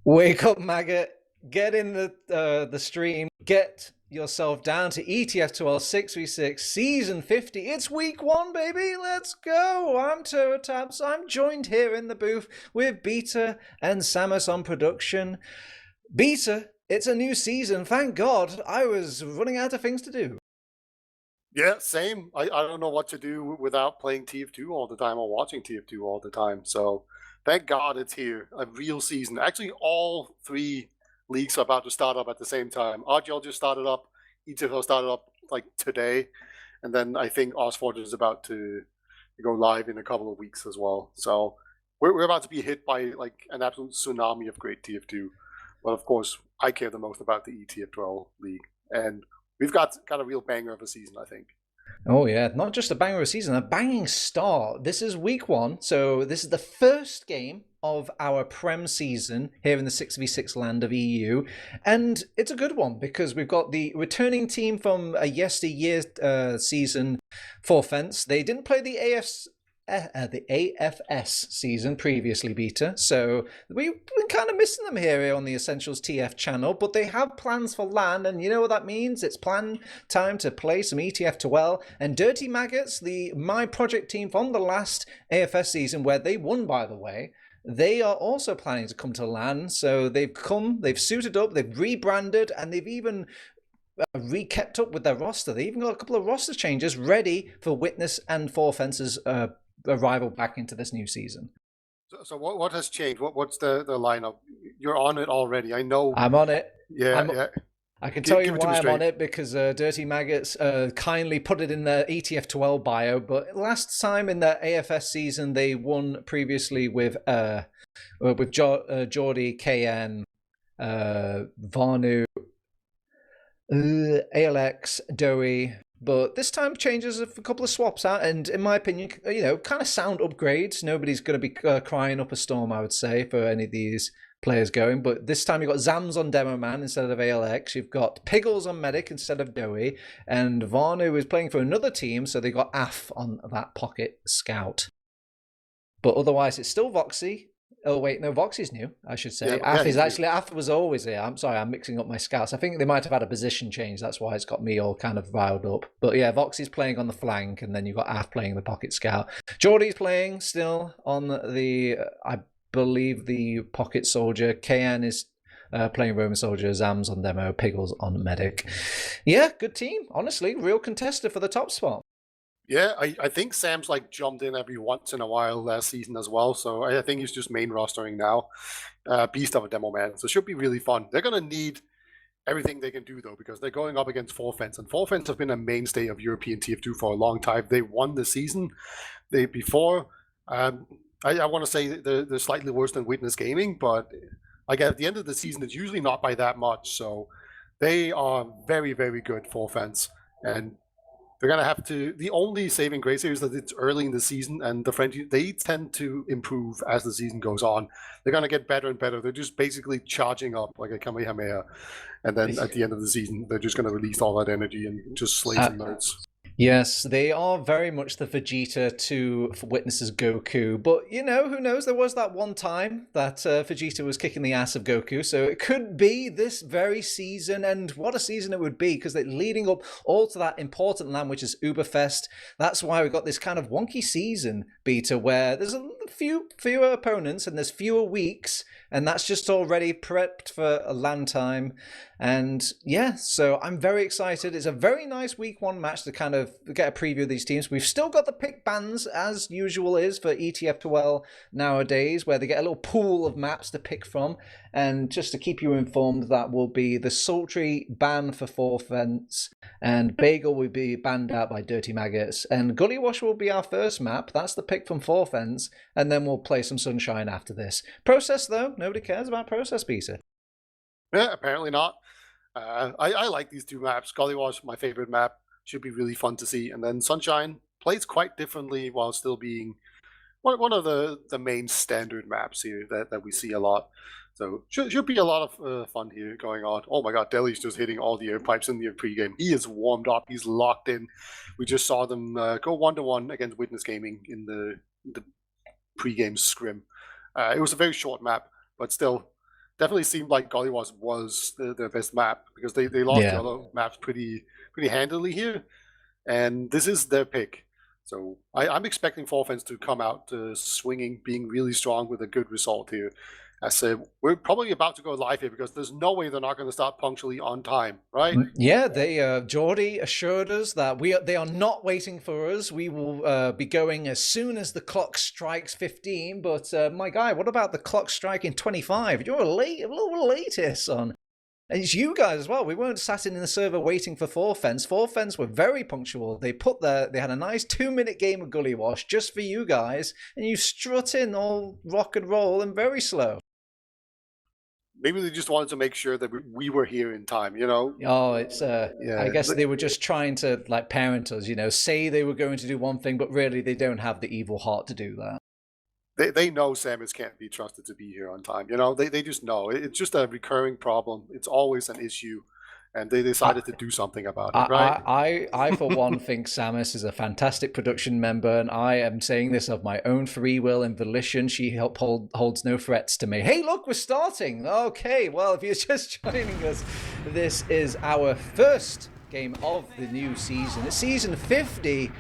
Wake up, maggot. Get in the stream. Get yourself down to ETF2L 6v6 Season 50. It's week 1, baby. Let's go. I'm Turtaps. I'm joined here in the booth with Beta and Samus on production. Beta, it's a new season. Thank God. I was running out of things to do. Yeah, same. I don't know what to do without playing TF2 all the time or watching TF2 all the time. So thank God it's here, a real season. Actually, all three leagues are about to start up at the same time. RGL just started up, ETF started up like today, and then I think Oxford is about to go live in a couple of weeks as well. So we're about to be hit by like an absolute tsunami of great TF2. But of course, I care the most about the ETF12 league, and we've got a real banger of a season, I think. Oh yeah, not just a banger of a season, a banging start. This is week 1, so this is the first game of our Prem season here in the 6v6 land of EU, and it's a good one because we've got the returning team from a yesteryear season for Fence. They didn't play the AFS season previously, Beta. So we've been kind of missing them here on the Essentials TF channel, but they have plans for LAN, and you know what that means? It's plan time to play some ETF2L. And Dirty Maggots, the My Project team from the last AFS season, where they won, by the way, they are also planning to come to LAN. So they've suited up, they've rebranded, and they've even kept up with their roster. They even got a couple of roster changes ready for Witness and Four Fences arrival back into this new season. So what has changed? What's the lineup? You're on it already. I know. I'm on it. Yeah. I can tell you why I'm on it because Dirty Maggots kindly put it in their ETF2L bio. But last time in the AFS season, they won previously with Geordie, KN, Varnu, ALX, Doey. But this time changes a couple of swaps out, and in my opinion, kind of sound upgrades. Nobody's going to be crying up a storm, I would say, for any of these players going. But this time you've got Zams on Demo Man instead of ALX. You've got Piggles on Medic instead of Doey. And Varnu is playing for another team, so they got AF on that Pocket Scout. But otherwise, it's still Voxy. Oh wait, no, Voxy's new, I should say. AF was always here. I'm sorry, I'm mixing up my scouts. I think they might have had a position change. That's why it's got me all kind of riled up. But yeah, Voxy's playing on the flank, and then you've got AF playing the pocket scout. Geordie's playing still on the, I believe, the pocket soldier. KN is playing Roman soldier. Zams on demo. Piggles on medic. Yeah, good team. Honestly, real contester for the top spot. Yeah, I think Sam's like jumped in every once in a while last season as well, so I think he's just main rostering now. Beast of a demo man, so it should be really fun. They're gonna need everything they can do though, because they're going up against Four Fence, and Four Fence have been a mainstay of European TF2 for a long time. They won the season. I want to say they're slightly worse than Witness Gaming, but like at the end of the season, it's usually not by that much. So they are very, very good, Four Fence, and they're gonna have to. The only saving grace here is that it's early in the season, and the French they tend to improve as the season goes on. They're gonna get better and better. They're just basically charging up like a Kamehameha, and then at the end of the season, they're just gonna release all that energy and just slay some nerds. Yes, they are very much the Vegeta to Witness's Goku. But, who knows? There was that one time that Vegeta was kicking the ass of Goku. So it could be this very season. And what a season it would be, because they're leading up all to that important land, which is Uberfest. That's why we've got this kind of wonky season, Beta, where there's a fewer opponents and there's fewer weeks. And that's just already prepped for a land time. And yeah, so I'm very excited. It's a very nice week 1 match to kind of get a preview of these teams. We've still got the pick bans, as usual is for ETF2L nowadays, where they get a little pool of maps to pick from. And just to keep you informed, that will be the Sultry ban for Four Fence, and Bagel will be banned out by Dirty Maggots, and Gullywash will be our first map. That's the pick from Four Fence, and then we'll play some Sunshine after this. Process, though, nobody cares about Process, Peter. Yeah, apparently not. I like these two maps. Gullywash, my favorite map, should be really fun to see. And then Sunshine plays quite differently while still being one of the main standard maps here that we see a lot. So should be a lot of fun here going on. Oh my god, Delhi's just hitting all the air pipes in the pregame. He is warmed up. He's locked in. We just saw them go 1-1 against Witness Gaming in the pregame scrim. It was a very short map, but still, definitely seemed like Gullywash was their best map, because they lost the other maps pretty handily here, and this is their pick. So I'm expecting Forfans to come out swinging, being really strong with a good result here. As we're probably about to go live here, because there's no way they're not going to start punctually on time, right? Yeah, Geordie assured us that they are not waiting for us. We will be going as soon as the clock strikes 15. But my guy, what about the clock striking 25? You're a little late here, son. And it's you guys as well. We weren't sat in the server waiting for Forfens. Forfens were very punctual. They had a nice 2-minute game of Gullywash just for you guys, and you strut in all rock and roll and very slow. Maybe they just wanted to make sure that we were here in time, you know? Oh, it's I guess they were just trying to like parent us, say they were going to do one thing, but really they don't have the evil heart to do that. They know Samus can't be trusted to be here on time, they just know. It's just a recurring problem. It's always an issue, and they decided to do something about it, right? I for one think Samus is a fantastic production member, and I am saying this of my own free will and volition. She holds no threats to me. Hey, look, we're starting. Okay, well, if you're just joining us, this is our first game of the new season. It's season 50.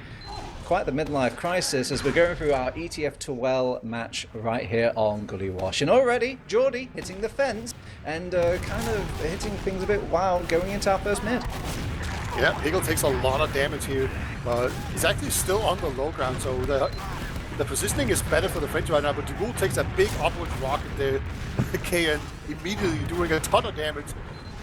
Quite the midlife crisis as we're going through our ETF2L match right here on Gullywash. And already, Geordie hitting the fence and kind of hitting things a bit wild going into our first mid. Yeah, Eagle takes a lot of damage here, but he's actually still on the low ground, so the positioning is better for the French right now, but Duboul takes a big upward rocket there. KN immediately doing a ton of damage,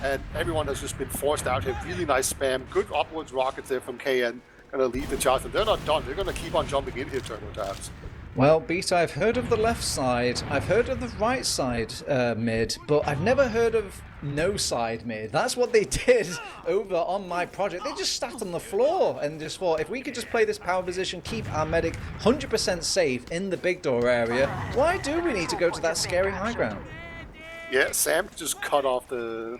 and everyone has just been forced out here. Really nice spam, good upwards rockets there from KN. Going to lead the charge, and they're not done. They're going to keep on jumping in here, turbo tabs. Well, Beta, I've heard of the left side, I've heard of the right side mid, but I've never heard of no side mid. That's what they did over on my project. They just sat on the floor and just thought, if we could just play this power position, keep our medic 100% safe in the big door area, why do we need to go to that scary high ground? Yeah, Sam just cut off the...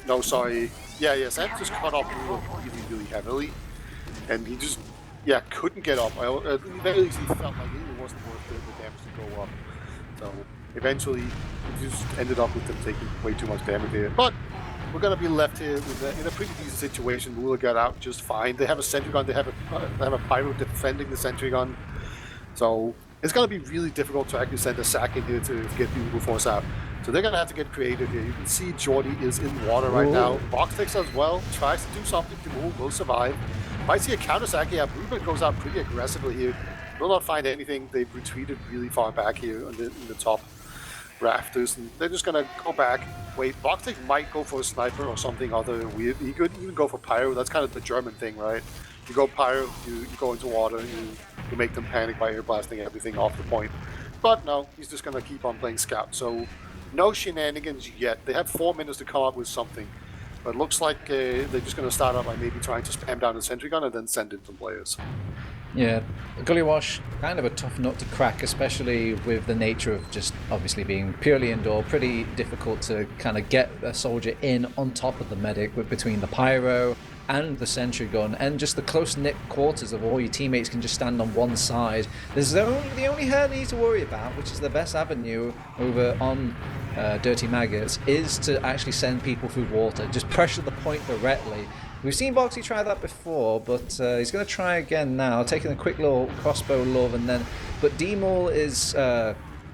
no, sorry. Yeah, Sam just cut off really heavily, and he just, couldn't get up. Very easily felt like it wasn't worth the damage to go up. So eventually, he just ended up with them taking way too much damage here. But we're gonna be left here in a pretty decent situation. We'll get out just fine. They have a sentry gun. They have a pyro defending the sentry gun. So it's gonna be really difficult to actually send a sack in here to get people force out. So they're going to have to get creative here. You can see Geordie is in water right now. Boxtex as well tries to do something. Duboul will survive. Might see a counter sack. Yeah, Bluebird goes out pretty aggressively here. Will not find anything. They've retreated really far back here in the top rafters. And they're just going to go back. Wait, Boxtex might go for a sniper or something other weird. He could even go for pyro. That's kind of the German thing, right? You go pyro, you go into water, you make them panic by air blasting everything off the point. But no, he's just going to keep on playing scout. So no shenanigans yet. They have 4 minutes to come up with something. But it looks like they're just going to start out by maybe trying to spam down the sentry gun and then send in some players. Yeah, Gullywash, kind of a tough nut to crack, especially with the nature of just obviously being purely indoor. Pretty difficult to kind of get a soldier in on top of the medic between the pyro and the sentry gun, and just the close-knit quarters of all your teammates can just stand on one side. There's the only herd you need to worry about, which is the best avenue over on Dirty Maggots, is to actually send people through water. Just pressure the point directly. We've seen Boxy try that before, but he's going to try again now, taking a quick little crossbow love, and then. But Demol is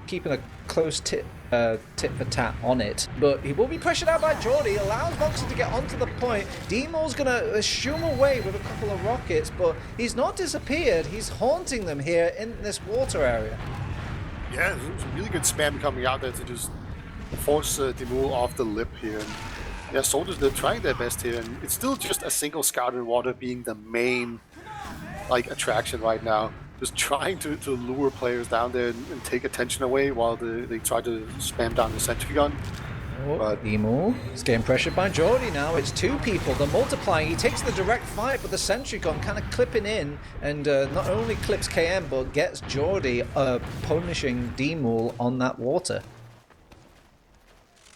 keeping a close tit for tat on it, but he will be pressured out by Geordie. Allows Boxy to get onto the point. Demol's going to shoom away with a couple of rockets, but he's not disappeared. He's haunting them here in this water area. Yeah, there's some really good spam coming out there to just force Demol off the lip here. And yeah, soldiers, they're trying their best here, and it's still just a single scout in water being the main attraction right now. Just trying to lure players down there and take attention away while they try to spam down the sentry gun. But Emo is getting pressured by Geordie now. It's two people. They're multiplying. He takes the direct fight, but the sentry gun kind of clipping in, and not only clips KM, but gets Geordie punishing Demol on that water.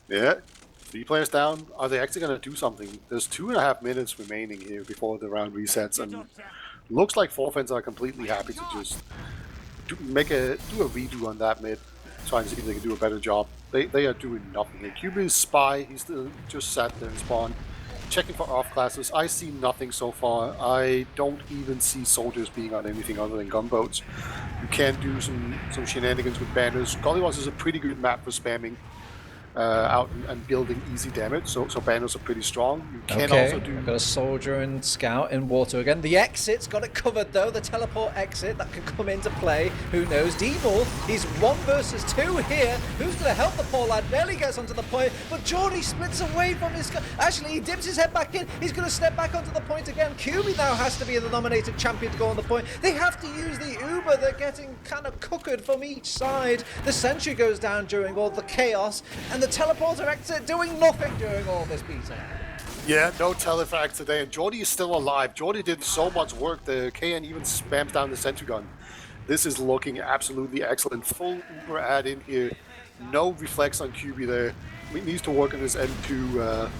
Yeah. 3 players down. Are they actually going to do something? There's 2.5 minutes remaining here before the round resets, and looks like Forfans are completely happy to just do a redo on that mid. trying to see if they can do a better job. They are doing nothing. QB is spy. He's still just sat there and spawned. Checking for off classes. I see nothing so far. I don't even see soldiers being on anything other than gunboats. You can do some shenanigans with banners. Gullywash is a pretty good map for spamming out and building easy damage, so banners are pretty strong. You can also do... I've got a soldier and scout in water again. The exit's got it covered though, the teleport exit that could come into play. Who knows? D-Ball, he's 1 versus 2 here. Who's going to help the poor lad? Barely gets onto the point, but Geordie splits away from his... Actually, he dips his head back in. He's going to step back onto the point again. QB now has to be the nominated champion to go on the point. They have to use the Uber. They're getting kind of cookered from each side. The sentry goes down during all the chaos, and the teleporter exit doing nothing during all this beta. Yeah, no telefax today, and Geordie is still alive. Geordie did so much work. The KN even spams down the sentry gun. This is looking absolutely excellent. Full Uber add in here. No reflex on QB there. He needs to work on his M2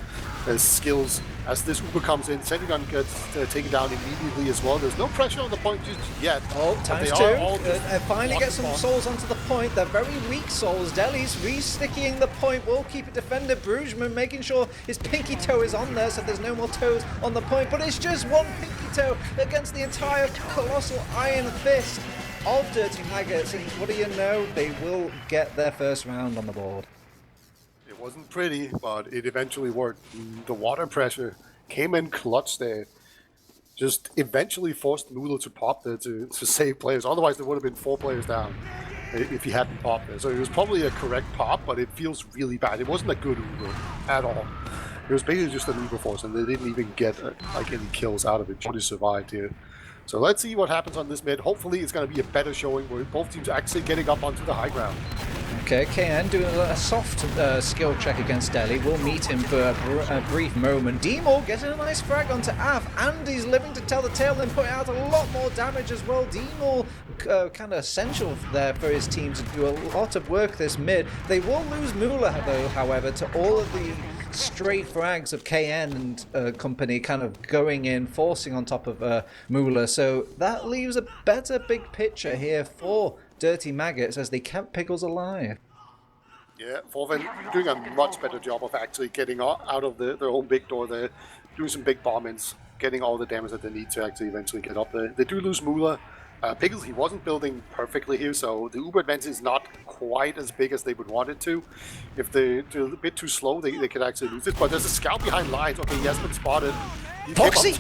skills. As this Uber comes in, sentry gun gets taken down immediately as well. There's no pressure on the point just yet. Oh, times 2. Finally get some souls onto the point. They're very weak souls. Deli's re-sticking the point. Will keep it defender. Brugeman making sure his pinky toe is on there so there's no more toes on the point. But it's just one pinky toe against the entire colossal iron fist of Dirty Maggots. And what do you know? They will get their first round on the board. It wasn't pretty, but it eventually worked. The water pressure came in clutch there. Just eventually forced Moolah to pop there to save players. Otherwise, there would have been 4 players down if he hadn't popped there. So it was probably a correct pop, but it feels really bad. It wasn't a good Uber at all. It was basically just an Uber force, and they didn't even get like any kills out of it. Jordy survived here. So let's see what happens on this mid. Hopefully, it's going to be a better showing where both teams are actually getting up onto the high ground. Okay, KN doing a soft skill check against Deli. We'll meet him for a brief moment. D-Maul getting a nice frag onto Av, and he's living to tell the tale and putting out a lot more damage as well. D-Maul kind of essential there for his team to do a lot of work this mid. They will lose Moolah though, however, to all of the straight frags of KN and company kind of going in, forcing on top of Moolah. So that leaves a better big picture here for Dirty Maggots as they kept Pickles alive. Yeah, Forven doing a much better job of actually getting out of their own big door there, doing some big bombings, getting all the damage that they need to actually eventually get up there. They do lose Moolah. Pickles, he wasn't building perfectly here, so the Uber advantage is not quite as big as they would want it to. If they're a bit too slow, they could actually lose it. But there's a scout behind lines. Okay, he has been spotted. He Foxy!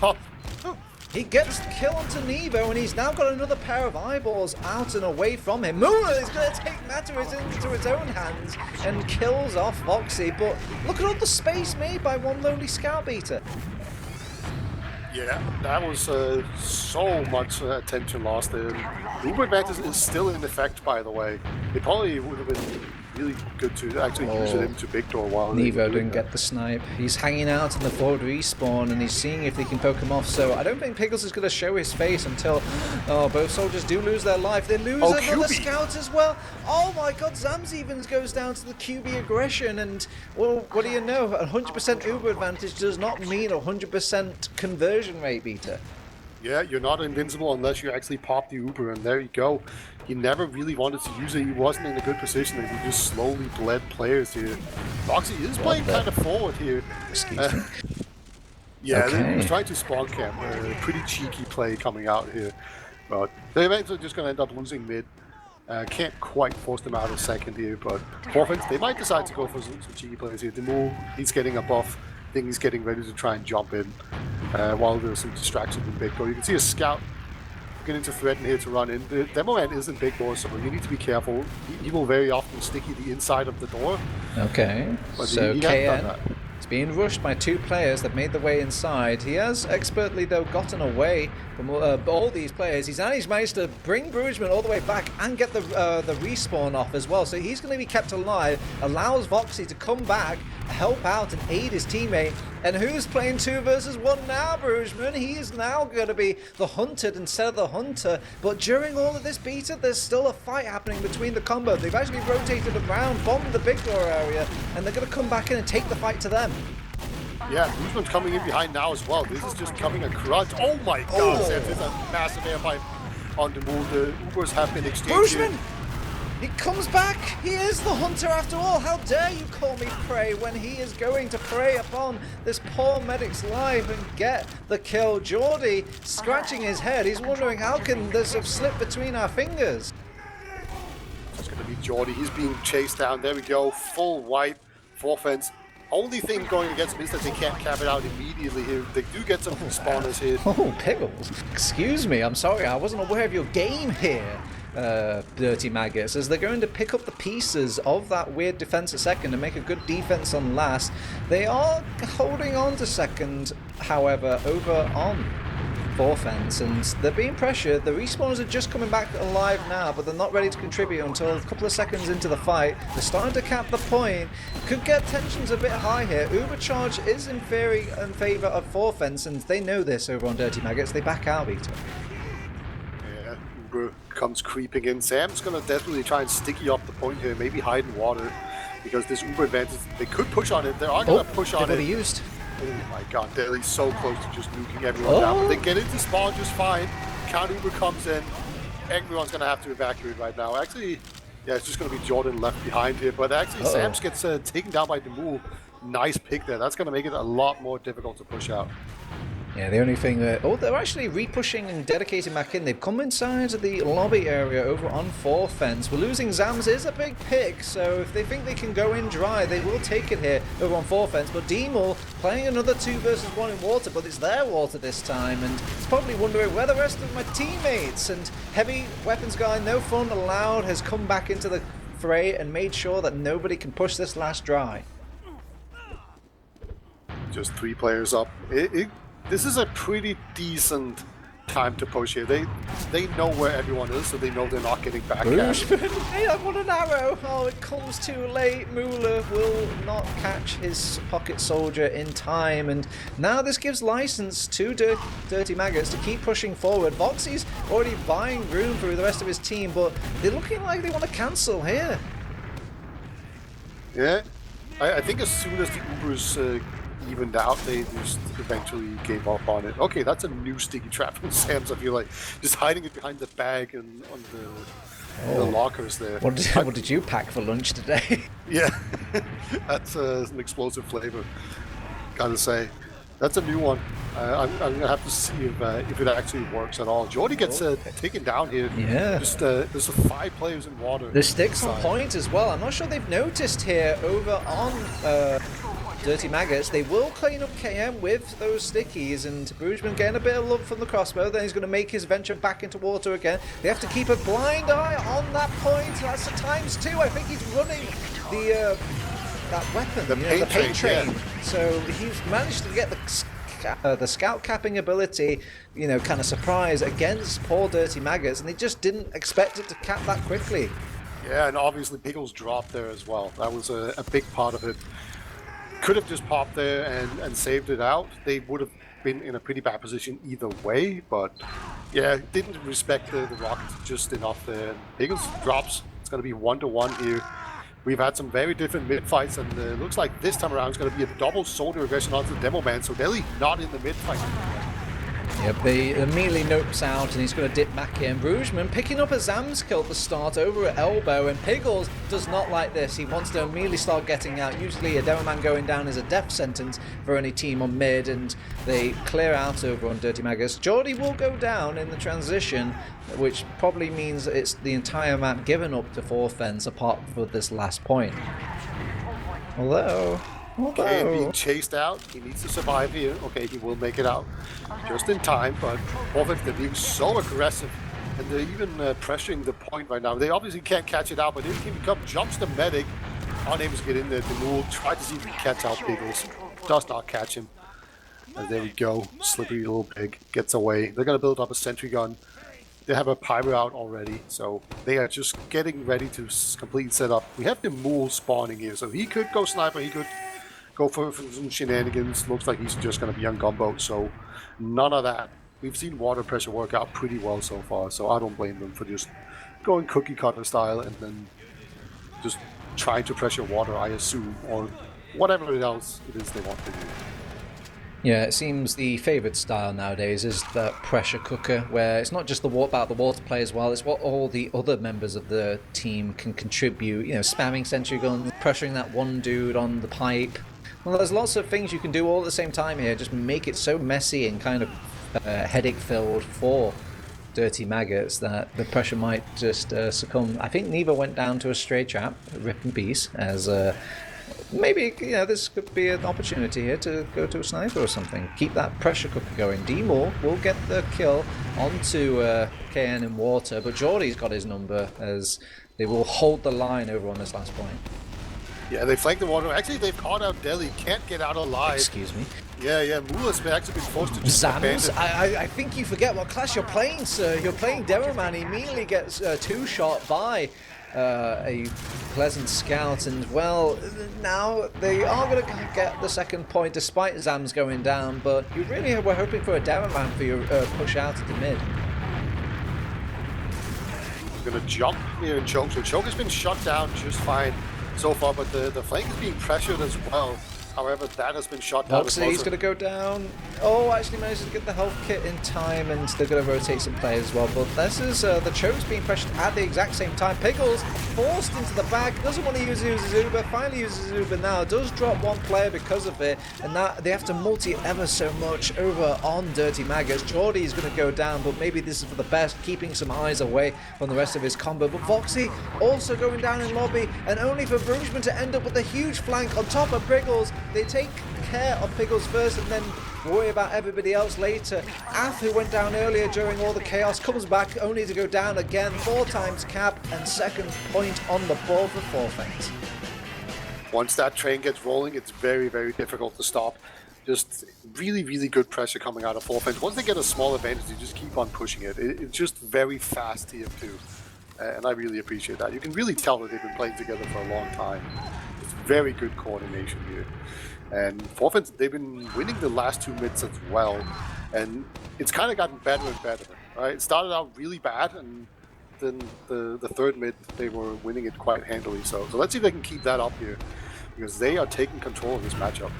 He gets kill onto Nevo, and he's now got another pair of eyeballs out and away from him. Moolah is going to take matters into his own hands and kills off Foxy. But look at all the space made by one lonely scout beater. Yeah, that was so much attention lost there. Uber advantage is still in effect, by the way. It probably would have been really good to actually use it into big door while Nevo didn't get the snipe. He's hanging out in the forward respawn and he's seeing if they can poke him off. So I don't think Pickles is going to show his face until both soldiers do lose their life. They lose another QB scout as well. Oh my god, Zams even goes down to the QB aggression, and well, what do you know? 100% Uber advantage does not mean 100% conversion rate, Beta. Yeah, you're not invincible unless you actually pop the Uber, and there you go. He never really wanted to use it. He wasn't in a good position, and he just slowly bled players here. Foxy is playing kind of forward here. Excuse me. Yeah, he was trying to spawn camp. Pretty cheeky play coming out here. But they're eventually just going to end up losing mid. Can't quite force them out of second here, but Forfins, they might decide to go for some cheeky plays here. Demul, he's getting a buff. I think he's getting ready to try and jump in while there's some distractions in big door. You can see a scout beginning to threaten here to run in. The demo man is in big door, so you need to be careful. He will very often sticky the inside of the door. Okay, but so he KN is being rushed by 2 players that made their way inside. He has expertly, though, gotten away from all these players. He's managed to bring Brugeman all the way back and get the respawn off as well. So he's going to be kept alive, allows Voxy to come back, help out and aid his teammate. And who's playing 2 versus 1 now, Brugeman? He is now going to be the hunted instead of the hunter. But during all of this beta, there's still a fight happening between the combo. They've actually rotated around, bombed the big door area, and they're going to come back in and take the fight to them. Yeah, Brugeman's coming in behind now as well. This is just coming a crunch. Oh my god, There's a massive air pipe on the move. The Ubers have been exchanged. Brugeman! He comes back! He is the hunter after all! How dare you call me prey when he is going to prey upon this poor medic's life and get the kill. Geordie scratching his head. He's wondering how can this have slipped between our fingers? It's going to be Geordie. He's being chased down. There we go. Full white. 4 fence. Only thing going against him is that they can't cap it out immediately here. They do get some respawners here. Oh, Pickles. Excuse me, I'm sorry. I wasn't aware of your game here. Dirty Maggots, as they're going to pick up the pieces of that weird defense at second and make a good defense on last. They are holding on to second, however, over on fence, and they're being pressured. The respawners are just coming back alive now, but they're not ready to contribute until a couple of seconds into the fight. They're starting to cap the point. Could get tensions a bit high here. Ubercharge is in favour of fence, and they know this over on Dirty Maggots. They back out, Vito. Comes creeping in. Sam's gonna definitely try and sticky up the point here, maybe hide in water, because this Uber advantage, they could push on it. They are gonna push on it. Used. Oh my god, Delhi's so close to just nuking everyone down. But they get into spawn just fine. Count Uber comes in. Everyone's gonna have to evacuate right now. Actually, yeah, it's just gonna be Jordan left behind here. But actually, Sam's gets taken down by Demul. Nice pick there. That's gonna make it a lot more difficult to push out. Yeah, the only thing that... Oh, they're actually re-pushing and dedicating back in. They've come inside the lobby area over on fence. We're losing Zams is a big pick, so if they think they can go in dry, they will take it here over on fence. But Demul playing another 2 versus 1 in water, but it's their water this time, and it's probably wondering where the rest of my teammates. And Heavy Weapons Guy, No Fun Allowed, has come back into the fray and made sure that nobody can push this last dry. Just 3 players up. This is a pretty decent time to push here. They know where everyone is, so they know they're not getting back at it. Hey, I want an arrow! Oh, it comes too late. Moolah will not catch his pocket soldier in time, and now this gives license to Dirty Maggots to keep pushing forward. Voxy's already buying room for the rest of his team, but they're looking like they want to cancel here. Yeah, I think as soon as the Ubers evened out, they just eventually gave up on it. Okay, that's a new sticky trap from Sam's, I feel like. Just hiding it behind the bag and on the lockers there. What did you pack for lunch today? Yeah, that's an explosive flavor, gotta say. That's a new one. I'm gonna have to see if it actually works at all. Jordy gets taken down here. Yeah. Just there's 5 players in water. The sticks on point as well. I'm not sure they've noticed here over on Dirty Maggots. They will clean up KM with those stickies, and Brugeman getting a bit of love from the crossbow. Then he's going to make his venture back into water again. They have to keep a blind eye on that point. That's a ×2. I think he's running the that weapon, the paint train. Yeah. So he's managed to get the scout capping ability, kind of surprise against poor Dirty Maggots, and they just didn't expect it to cap that quickly. Yeah, and obviously Pickles dropped there as well. That was a big part of it. Could have just popped there and saved it out. They would have been in a pretty bad position either way, but yeah, didn't respect the rockets just enough there. Pickles drops. It's going to be 1-1 here. We've had some very different mid-fights, and it looks like this time around it's going to be a double soldier aggression onto the Demo Man, so Delhi not in the mid-fight. Yep, they immediately nopes out, and he's going to dip back in. Brugeman picking up a Zams kill at the start over at elbow, and Piggles does not like this. He wants to immediately start getting out. Usually a Demo Man going down is a death sentence for any team on mid, and they clear out over on Dirty Maggots. Geordie will go down in the transition, which probably means it's the entire map given up to fence apart from this last point. Although... Okay, being chased out. He needs to survive here. Okay, he will make it out just in time, but they're being so aggressive, and they're even pressuring the point right now. They obviously can't catch it out, but if he jumps the medic, unable to get in there. Demul try to see if he can catch out Pickles. Does not catch him. And there we go. Slippery little pig gets away. They're going to build up a sentry gun. They have a pyro out already, so they are just getting ready to complete setup. We have Demul spawning here, so he could go sniper, he could go for some shenanigans. Looks like he's just going to be on gunboat, so none of that. We've seen water pressure work out pretty well so far, so I don't blame them for just going cookie cutter style and then just trying to pressure water, I assume, or whatever else it is they want to do. Yeah, it seems the favoured style nowadays is that pressure cooker, where it's not just about the water play as well, it's what all the other members of the team can contribute. You know, spamming sentry guns, pressuring that one dude on the pipe. Well, there's lots of things you can do all at the same time here. Just make it so messy and kind of headache-filled for Dirty Maggots that the pressure might just succumb. I think Neva went down to a stray trap, rip in peace, as maybe, you know, this could be an opportunity here to go to a sniper or something. Keep that pressure cooker going. D-Moore will get the kill onto KN in water, but Geordie's got his number as they will hold the line over on this last point. Yeah, they flanked the water. Actually, they've caught out Delhi. Can't get out alive. Excuse me. Yeah. Mula's actually been forced to just Samus, I think you forget what class you're playing, sir. You're playing Demoman. He immediately gets two-shot by a Pleasant Scout, and well, now they are going to get the second point despite Zams going down, but you really were hoping for a Demoman for your push out of the mid. Going to jump here in Choke. So Choke has been shut down just fine so far, but the flank is being pressured as well. However, that has been shot down. He's going to go down. Oh, actually managed to get the health kit in time, and they're going to rotate some players as well. But this is the Choke's being pressured at the exact same time. Pickles forced into the back. Doesn't want to use his Uber. Finally uses his Uber now. Does drop one player because of it, and that they have to multi ever so much over on Dirty Maggots. Geordie's going to go down, but maybe this is for the best, keeping some eyes away from the rest of his combo. But Voxy also going down in lobby, and only for Bruchman to end up with a huge flank on top of Pickles. They take care of Pickles first and then worry about everybody else later. Ath, who went down earlier during all the chaos, comes back only to go down again. 4 times cap and second point on the board for Forfeit. Once that train gets rolling, it's very, very difficult to stop. Just really, really good pressure coming out of Forfeit. Once they get a small advantage, you just keep on pushing it. It's just very fast TF2. And I really appreciate that. You can really tell that they've been playing together for a long time. It's very good coordination here. And Forfeit, they've been winning the last 2 mids as well. And it's kind of gotten better and better. Right? It started out really bad, and then the third mid, they were winning it quite handily. So let's see if they can keep that up here, because they are taking control of this matchup.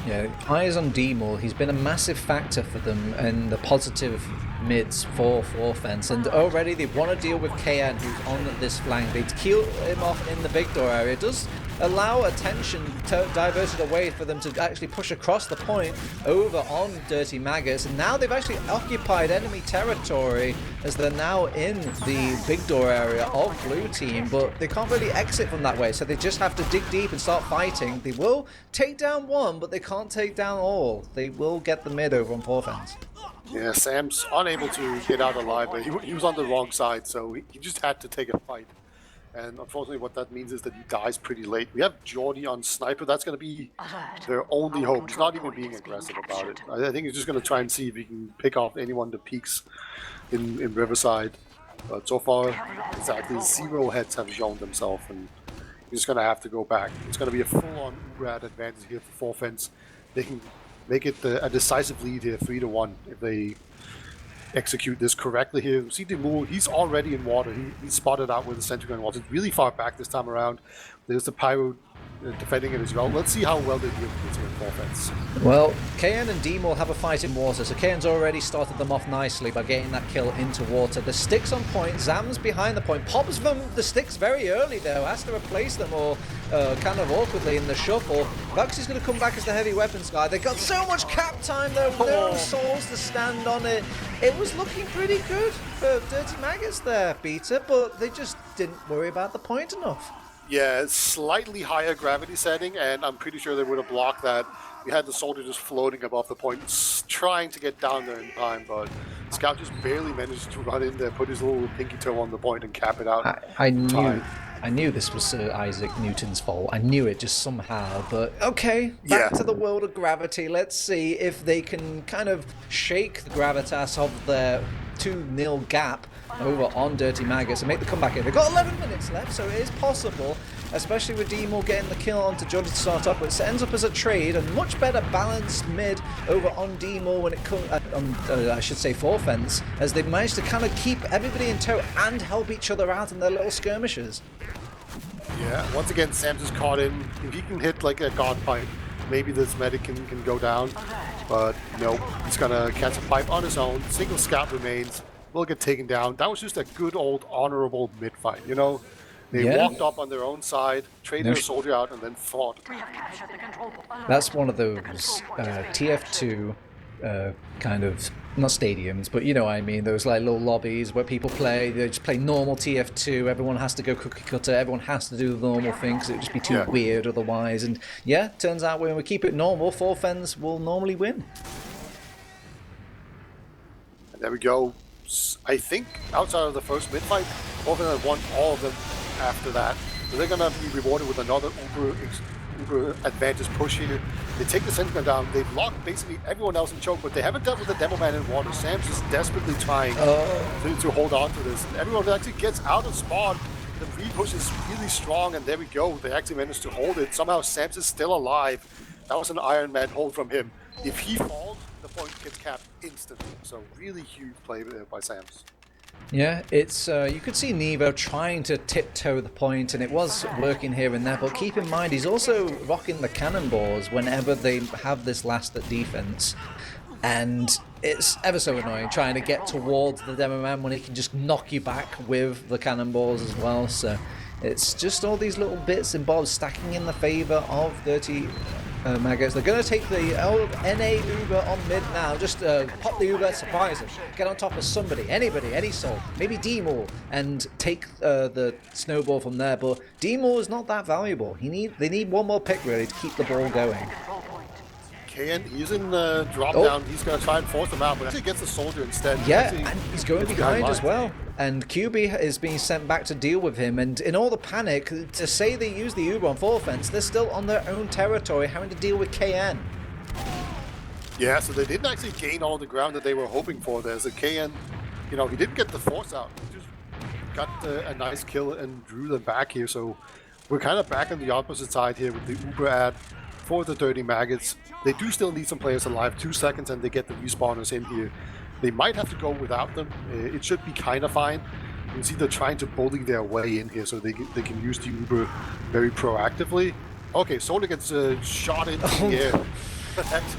Yeah, eyes on D-Moore. He's been a massive factor for them in the positive mids for Forfence, and already they want to deal with KN, who's on this flank. They kill him off in the big door area. It does allow attention to diverted away for them to actually push across the point over on Dirty Maggots, and now they've actually occupied enemy territory as they're now in the big door area of blue team, but they can't really exit from that way, so they just have to dig deep and start fighting. They will take down one, but they can't take down all. They will get the mid over on Forfence. Yeah, Sam's unable to get out alive, but he was on the wrong side, so he just had to take a fight. And unfortunately, what that means is that he dies pretty late. We have Geordie on Sniper. That's going to be their only hope. He's not even being aggressive about it. I think he's just going to try and see if he can pick off anyone that peeks in Riverside. But so far, exactly 0 heads have shown themselves, and he's just going to have to go back. It's going to be a full-on Urad advantage here for Forfence. They can make it a decisive lead here, 3-1, if they execute this correctly here. See Dimur, he's already in water. He's spotted out where the sentry gun was. It's really far back this time around. There's the Pyro defending it as well. Let's see how well they deal with this here in Forfence. Well, KN and Deem will have a fight in water, so KN's already started them off nicely by getting that kill into water. The sticks on point, Zam's behind the point, pops them the sticks very early though, has to replace them all kind of awkwardly in the shuffle. Buxy's going to come back as the heavy weapons guy. They got so much cap time though, no souls to stand on it. It was looking pretty good for Dirty Maggots there, Beta, but they just didn't worry about the point enough. Yeah, slightly higher gravity setting, and I'm pretty sure they would have blocked that. We had the soldier just floating above the point, trying to get down there in time, but Scout just barely managed to run in there, put his little pinky toe on the point and cap it out. I knew this was Sir Isaac Newton's fault. I knew it just somehow, but okay, back to the world of gravity. Let's see if they can kind of shake the gravitas of their 2-0 gap over on Dirty Maggots and make the comeback here. They've got 11 minutes left, so it is possible, especially with Demo getting the kill onto Geordie to start up, which ends up as a trade, and much better balanced mid over on Demo when it comes, I should say Forfence, as they've managed to kind of keep everybody in tow and help each other out in their little skirmishes. Yeah, once again, Sam's is caught in. If he can hit like a god pipe, maybe this medic can go down, but no, he's gonna catch a pipe on his own. Single scout remains, will get taken down. That was just a good old honorable mid-fight, you know? They walked up on their own side, traded a soldier out, and then fought. That's one of those TF2 kind of, not stadiums, but you know what I mean, those like little lobbies where people play, they just play normal TF2, everyone has to go cookie cutter, everyone has to do the normal thing because it would just be too weird otherwise, and yeah, turns out when we keep it normal, Forfens will normally win. And there we go. I think outside of the first mid-fight, Forfens have won all of them after that. So they're gonna be rewarded with another uber advantage push here. They take the Sentinel down, they've locked basically everyone else in choke, but they haven't dealt with the Demo Man in water. Sam's is desperately trying to hold on to this. And everyone actually gets out of spawn. The re-push is really strong, and there we go. They actually managed to hold it. Somehow Sam's is still alive. That was an Iron Man hold from him. If he falls, the point gets capped instantly. So really huge play by Sam's. Yeah, it's you could see Nevo trying to tiptoe the point, and it was working here and there, but keep in mind he's also rocking the cannonballs whenever they have this last at defense, and it's ever so annoying trying to get towards the Demo Man when he can just knock you back with the cannonballs as well. So it's just all these little bits and bobs stacking in the favor of Dirty Maggots. They're going to take the NA Uber on mid now. Just pop the Uber, surprise him. Get on top of somebody, anybody, any soul. Maybe D-Maul, and take the snowball from there. But D-Maul is not that valuable. They need one more pick really to keep the ball going. KN, he's in the drop down. He's going to try and force him out, but actually gets the soldier instead. Yeah, and he's going behind as well. And QB is being sent back to deal with him. And in all the panic, to say they use the Uber on Forfens, they're still on their own territory, having to deal with KN. Yeah, so they didn't actually gain all the ground that they were hoping for there. So KN, you know, he didn't get the force out. He just got a nice kill and drew them back here. So we're kind of back on the opposite side here with the Uber ad for the Dirty Maggots. They do still need some players alive. 2 seconds and they get the respawners in here. They might have to go without them. It should be kind of fine. You can see they're trying to bully their way in here so they can use the Uber very proactively. Okay, Soldier gets shot into the air.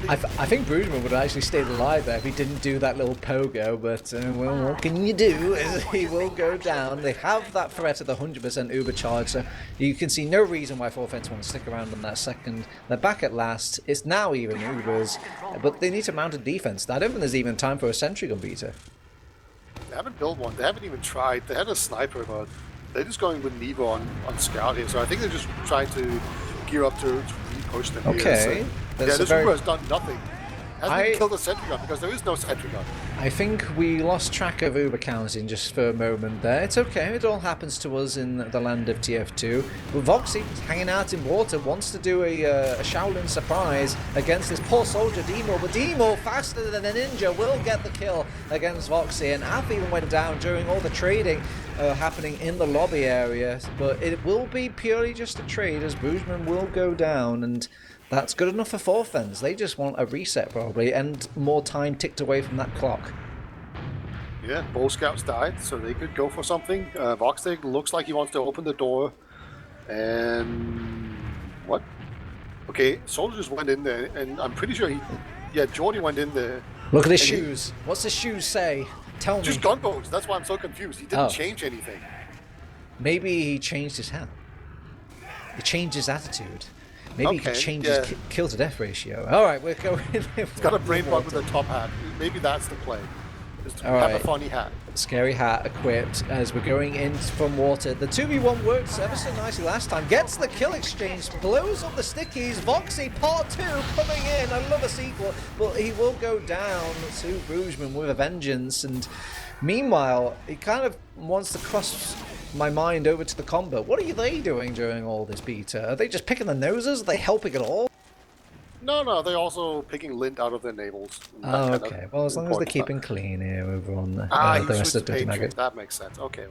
I think Brugman would have actually stayed alive there if he didn't do that little pogo, but well, what can you do? He will go down. They have that threat of the 100% Uber charge, so you can see no reason why Forfens want to stick around on that second. They're back at last. It's now even Ubers, but they need to mount a defense. I don't think there's even time for a sentry gun beater. They haven't built one. They haven't even tried. They had a sniper, but they're just going with Nevo on scout here, so I think they're just trying to gear up to re-push them here. Okay. So, yeah, this Uber has done nothing. Hasn't even killed a sentry gun because there is no sentry gun. I think we lost track of Uber counting just for a moment there. It's okay, it all happens to us in the land of TF2. But Voxy, hanging out in water, wants to do a Shaolin surprise against this poor soldier D-Maul. But D-Maul, faster than a ninja, will get the kill against Voxy. And Alf even went down during all the trading happening in the lobby area. But it will be purely just a trade as Boojman will go down, and that's good enough for Forfens. They just want a reset probably and more time ticked away from that clock. Yeah, both scouts died, so they could go for something. Voxtag looks like he wants to open the door. And what? Okay, soldiers went in there, and I'm pretty sure Jordy went in there. Look at his shoes. What's his shoes say? Tell me. Just gunboats. That's why I'm so confused. He didn't change anything. Maybe he changed his hat. He changed his attitude. Maybe he could change his kill to death ratio. All right, we're going. He's got a brain bug with a top hat. Maybe that's the play. Just have a funny hat. Scary hat equipped as we're going in from water. The 2v1 works ever so nicely last time. Gets the kill exchange, blows up the stickies. Voxy part 2 coming in. I love a sequel, but he will go down to Boojman with a vengeance. And meanwhile, he kind of wants to cross my mind over to the combo. What are they doing during all this beta? Are they just picking the noses? Are they helping at all? No, they're also picking lint out of their navels. Oh, okay. Well, as long as they're keeping clean here over on the rest of Dirty Maggots. That makes sense. Okay.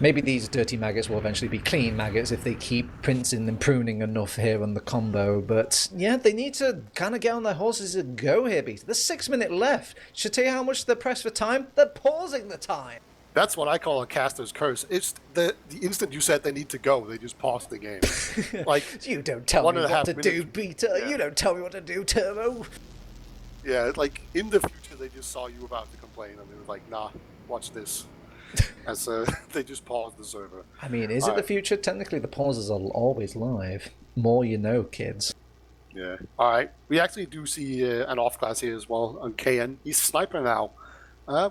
Maybe these Dirty Maggots will eventually be clean Maggots if they keep princing and pruning enough here on the combo. But yeah, they need to kind of get on their horses and go here, Beta. There's 6 minutes left. Should tell you how much they're pressed for time. They're pausing the time. That's what I call a caster's curse. It's the instant you said they need to go, they just pause the game. Like You don't tell me what to do, Beta. Yeah. You don't tell me what to do, Turbo. Yeah, like in the future, they just saw you about to complain, and they were like, "Nah, watch this." As they just paused the server. I mean, is it the future? Technically, the pauses are always live. More you know, kids. Yeah. All right. We actually do see an off class here as well on KN. He's sniper now.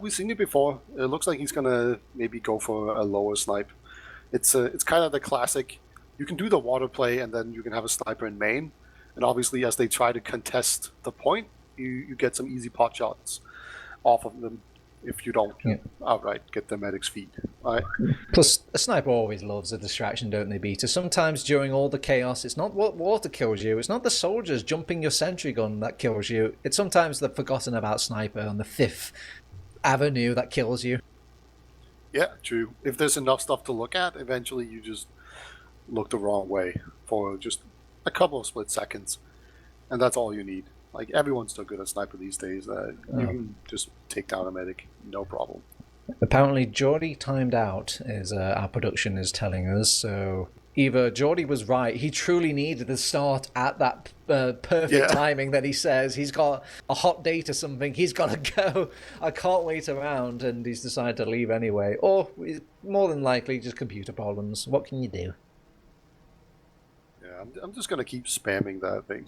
We've seen it before. It looks like he's gonna maybe go for a lower snipe. It's kind of the classic. You can do the water play, and then you can have a sniper in main. And obviously, as they try to contest the point, you get some easy pot shots off of them if you don't outright get the medic's feet. All right. Plus, a sniper always loves a distraction, don't they, Beta? Sometimes during all the chaos, it's not what water kills you. It's not the soldiers jumping your sentry gun that kills you. It's sometimes the forgotten about sniper on the 5th Avenue that kills you. Yeah, true. If there's enough stuff to look at, eventually you just look the wrong way for just a couple of split seconds. And that's all you need. Like, everyone's so good at sniper these days. You can just take down a medic, no problem. Apparently, Geordie timed out, as our production is telling us. So either Geordie was right, he truly needed to start at that perfect timing that he says. He's got a hot date or something, he's got to go. I can't wait around, and he's decided to leave anyway. Or, more than likely, just computer problems. What can you do? Yeah, I'm just going to keep spamming that thing.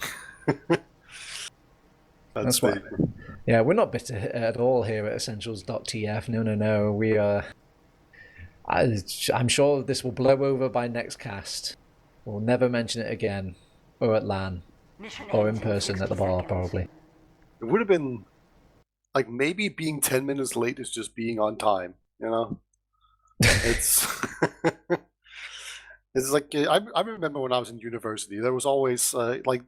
That's why. Yeah, we're not bitter at all here at Essentials.tf. No. We are. I'm sure this will blow over by next cast. We'll never mention it again, or at LAN, or in person at the bar, probably. It would have been like maybe being 10 minutes late is just being on time. You know, it's it's like I remember when I was in university, there was always like.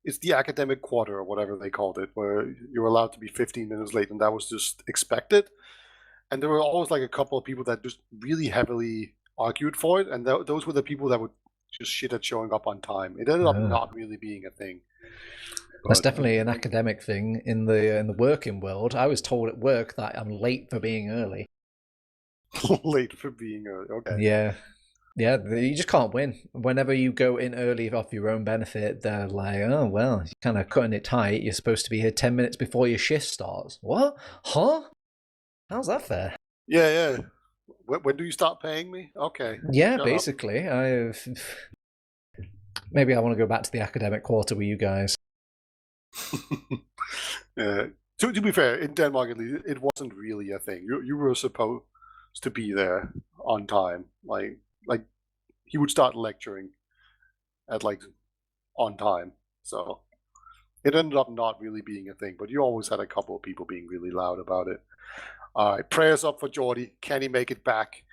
It's the academic quarter or whatever they called it, where you were allowed to be 15 minutes late, and that was just expected. And there were always like a couple of people that just really heavily argued for it, and those were the people that would just shit at showing up on time. It ended up not really being a thing. That's definitely an academic thing in the working world. I was told at work that I'm late for being early. Late for being early, okay. Yeah, you just can't win. Whenever you go in early off your own benefit, they're like, oh, well, you're kind of cutting it tight. You're supposed to be here 10 minutes before your shift starts. What? Huh? How's that fair? Yeah. When do you start paying me? Okay. Yeah, basically. Maybe I want to go back to the academic quarter with you guys. To be fair, in Denmark at least, it wasn't really a thing. You were supposed to be there on time. Like he would start lecturing at like on time, so it ended up not really being a thing. But you always had a couple of people being really loud about it. All right, prayers up for Geordie. Can he make it back?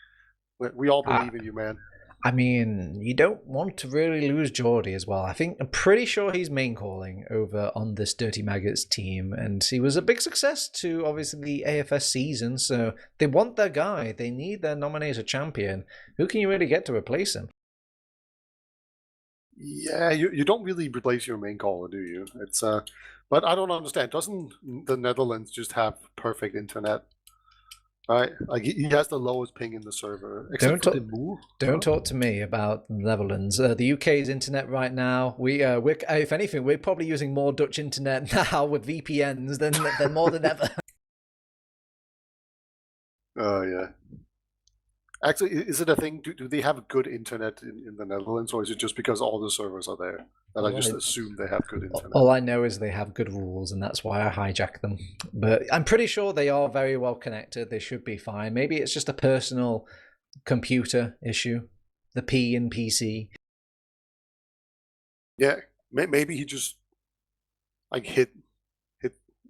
We all believe in you, man. I mean, you don't want to really lose Geordie as well. I'm pretty sure he's main calling over on this Dirty Maggots team, and he was a big success to obviously the AFS season, so they want their guy. They need their nominated champion. Who can you really get to replace him? Yeah, you don't really replace your main caller, do you? It's but I don't understand. Doesn't the Netherlands just have perfect internet? Right, like he has the lowest ping in the server. Don't talk to me about the Netherlands. The UK's internet right now. We're if anything, we're probably using more Dutch internet now with VPNs than more than ever. Oh yeah. Actually, is it a thing? Do they have good internet in the Netherlands, or is it just because all the servers are there that I just assume they have good internet? All I know is they have good rules, and that's why I hijack them. But I'm pretty sure they are very well connected. They should be fine. Maybe it's just a personal computer issue, the P in PC. Yeah, maybe he just like hit.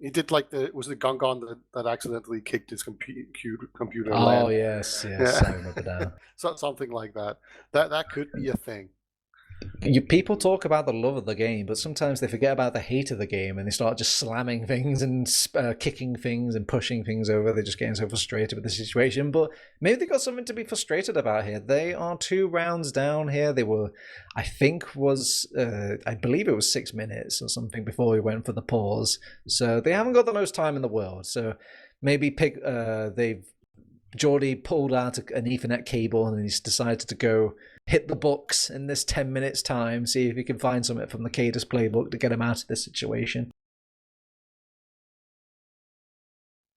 He did like was the Gungan that accidentally kicked his computer. Oh yes, I remember that. So something like that. That could be a thing. People talk about the love of the game, but sometimes they forget about the hate of the game, and they start just slamming things and kicking things and pushing things over. They're just getting so frustrated with the situation. But maybe they got something to be frustrated about here. They are 2 rounds down here. They were, I believe it was 6 minutes or something before we went for the pause. So they haven't got the most time in the world. So maybe they've Geordie pulled out an Ethernet cable and he's decided to go hit the books in this 10 minutes time, see if he can find something from the Cadus playbook to get him out of this situation.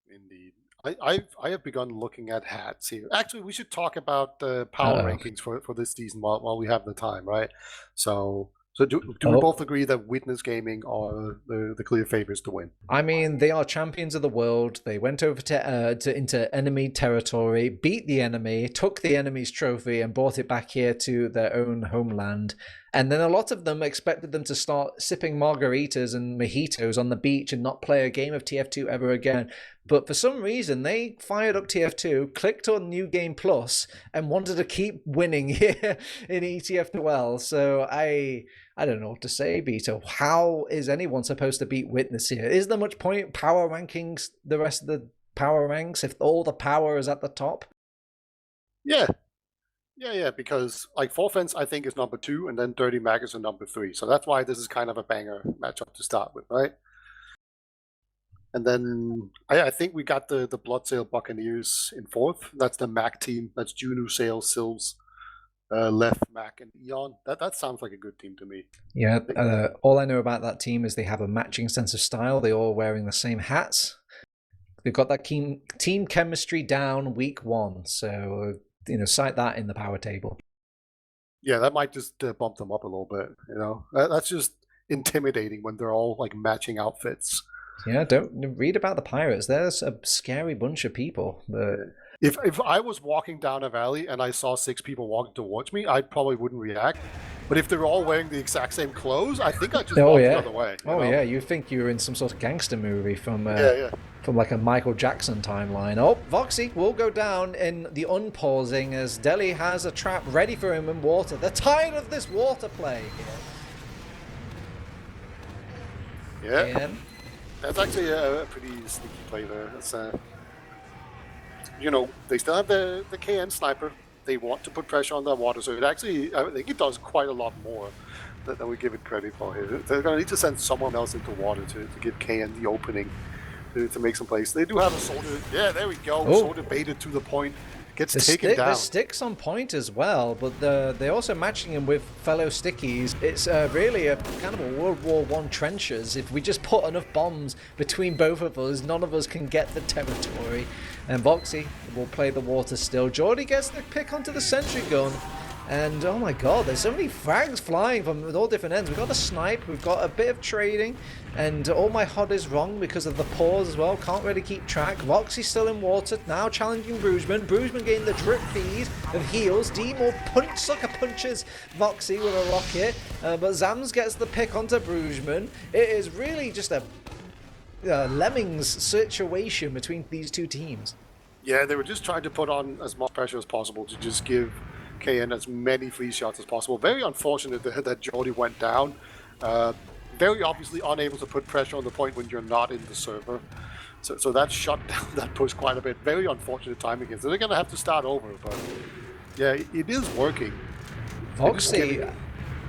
Indeed. I have begun looking at hats here. Actually, we should talk about the power rankings for this season while we have the time, right? So do we both agree that Witness Gaming are the clear favorites to win? I mean, they are champions of the world. They went over into enemy territory, beat the enemy, took the enemy's trophy, and brought it back here to their own homeland. And then a lot of them expected them to start sipping margaritas and mojitos on the beach and not play a game of TF2 ever again. But for some reason, they fired up TF2, clicked on New Game Plus, and wanted to keep winning here in ETF2L. So I don't know what to say, Beto. How is anyone supposed to beat Witness here? Is there much point power rankings the rest of the power ranks if all the power is at the top? Yeah, because like Forfence I think is number 2, and then Dirty Maggots are number 3. So that's why this is kind of a banger matchup to start with, right? And then I think we got the Bloodsail Buccaneers in 4th. That's the Mac team. That's Juno, Sail, Sills, Left, Mac, and Eon. That sounds like a good team to me. Yeah, all I know about that team is they have a matching sense of style. They're all wearing the same hats. They've got that team chemistry down week 1. So, cite that in the power table. Yeah, that might just bump them up a little bit. That's just intimidating when they're all like matching outfits. Yeah, don't read about the pirates. There's a scary bunch of people. But if I was walking down a valley and I saw 6 people walking towards me, I probably wouldn't react. But if they're all wearing the exact same clothes, I think I'd just walk the other way. Yeah, you think you were in some sort of gangster movie from like a Michael Jackson timeline. Oh, Voxy will go down in the unpausing as Deli has a trap ready for him in water. They're tired of this water play here. Yeah. That's actually a pretty sneaky play there. It's, they still have the KN sniper. They want to put pressure on that water, so I think it does quite a lot more than we give it credit for here. They're going to need to send someone else into water to give KN the opening to make some plays. They do have a soldier. Yeah, there we go. Soldier baited to the point. Gets taken down. The stick's on point as well, but they're also matching him with fellow stickies. It's really a kind of a World War I trenches. If we just put enough bombs between both of us, none of us can get the territory. And Voxy will play the water still. Geordie gets the pick onto the sentry gun. And oh my god, there's so many frags flying from all different ends. We've got a snipe, we've got a bit of trading, and all my HUD is wrong because of the pause as well. Can't really keep track. Voxy's still in water, now challenging Brugeman. Brugeman getting the drip feed of heals. D-more sucker punches Voxy with a rocket, but Zams gets the pick onto Brugeman. It is really just a lemmings situation between these two teams. Yeah, they were just trying to put on as much pressure as possible to just give KN as many free shots as possible. Very unfortunate that Geordie went down. Very obviously unable to put pressure on the point when you're not in the server. So that shut down that push quite a bit. Very unfortunate timing here. So they're going to have to start over. But yeah, it is working. Voxy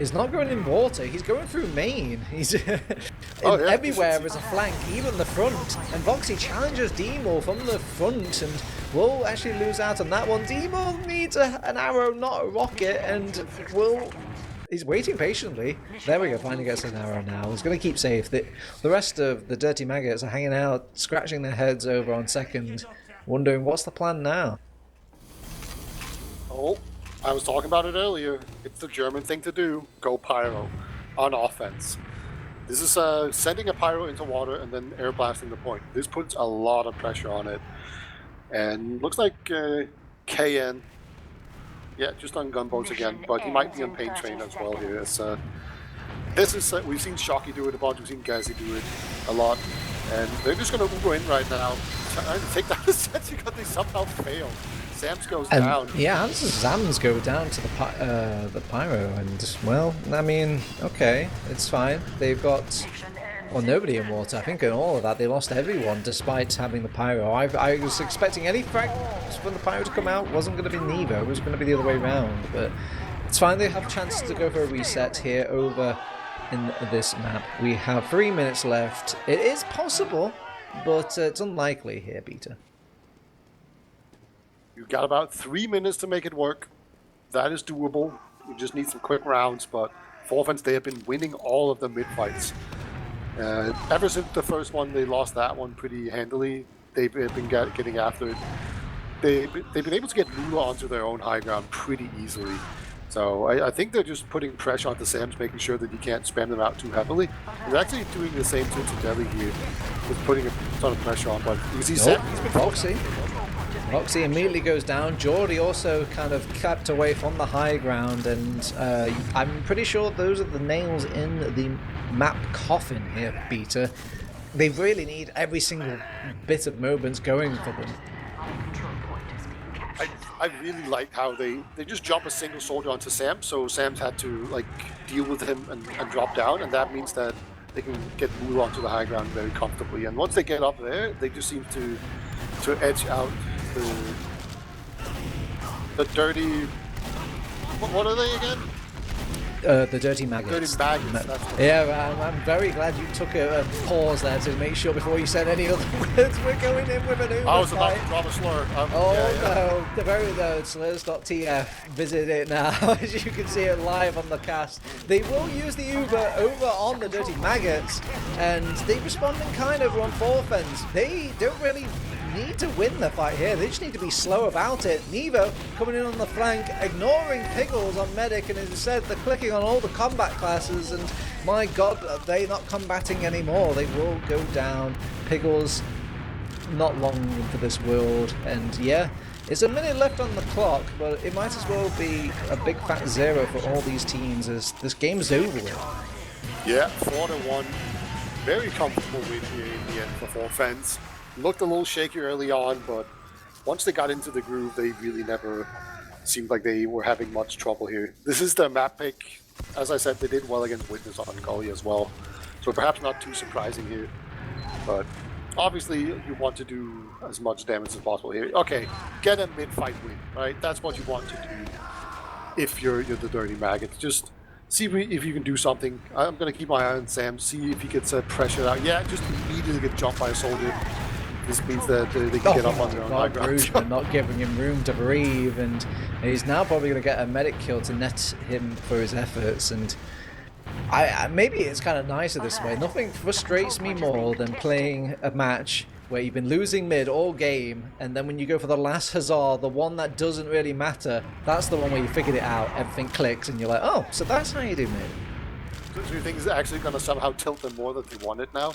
is not going in water. He's going through main. He's everywhere as a flank, even the front. And Voxy challenges Demo from the front and will actually lose out on that one. Demo needs an arrow, not a rocket, and he's waiting patiently. There we go, finally gets an arrow now. He's going to keep safe. The rest of the Dirty Maggots are hanging out, scratching their heads over on second, wondering what's the plan now. Oh, I was talking about it earlier. It's the German thing to do. Go Pyro on offense. This is sending a Pyro into water and then air blasting the point. This puts a lot of pressure on it. And looks like KN, yeah, just on gunboats again, but he might be on paint train as well here. This is we've seen Shocky do it a bunch, we've seen Gazi do it a lot, and they're just going to Uber in right now, trying to take down the sets because they somehow fail. Sams goes down. Yeah, how does Zams go down to the Pyro? And well, I mean, okay, it's fine. They've got nobody in water. I think in all of that they lost everyone despite having the Pyro. I was expecting any fragments from the Pyro to come out. It wasn't going to be Nevo, it was going to be the other way around, but it's fine. They have chances to go for a reset here over in this map. We have 3 minutes left. It is possible, but it's unlikely here, Peter. You've got about 3 minutes to make it work. That is doable. You just need some quick rounds, but for offense, they have been winning all of the mid-fights. Ever since the first one, they lost that one pretty handily. They've been getting after it. They've been able to get Lula onto their own high ground pretty easily. So I think they're just putting pressure onto Samus, making sure that you can't spam them out too heavily. And they're actually doing the same to Delhi here, with putting a ton of pressure on. But you can see Samus. Roxy immediately goes down. Geordie also kind of kept away from the high ground, and I'm pretty sure those are the nails in the map coffin here, Beta. They really need every single bit of moments going for them. I really like how they just jump a single soldier onto Sam, so Sam's had to like deal with him and drop down, and that means that they can get Mula onto the high ground very comfortably. And once they get up there, they just seem to edge out the dirty. What are they again? The dirty maggots. Dirty maggots. Yeah, I'm very glad you took a pause there to make sure before you said any other words. We're going in with an Uber I was about fight. to drop a slur. No, the very slurs.tf. Visit it now, as you can see it live on the cast. They will use the Uber over on the dirty maggots, and they respond in kind of on forefends. They don't really need to win the fight here. They just need to be slow about it. Nevo coming in on the flank, ignoring Piggles on medic, and instead they're clicking on all the combat classes, and my god, they're not combating anymore. They will go down. Piggles not long for this world, and yeah, it's a minute left on the clock, but it might as well be a big fat 0 for all these teams as this game's over with. Yeah, 4-1. Very comfortable win here in the end for Forfends. Looked a little shaky early on, but once they got into the groove, they really never seemed like they were having much trouble here. This is the map pick. As I said, they did well against Witness on Gully as well, so perhaps not too surprising here. But obviously, you want to do as much damage as possible here. Okay, get a mid-fight win, right? That's what you want to do if you're the Dirty Maggots. Just see if you can do something. I'm going to keep my eye on Sam, see if he gets pressure out. Yeah, just immediately get jumped by a soldier. This means that they can get up on their own high ground. Not giving him room to breathe, and he's now probably going to get a medic kill to net him for his efforts. And maybe it's kind of nicer this way. Nothing frustrates me more than playing a match where you've been losing mid all game, and then when you go for the last huzzah, the one that doesn't really matter, that's the one where you figured it out, everything clicks, and you're like, oh, so that's how you do mid. So you think it's actually going to somehow tilt them more that they want it now?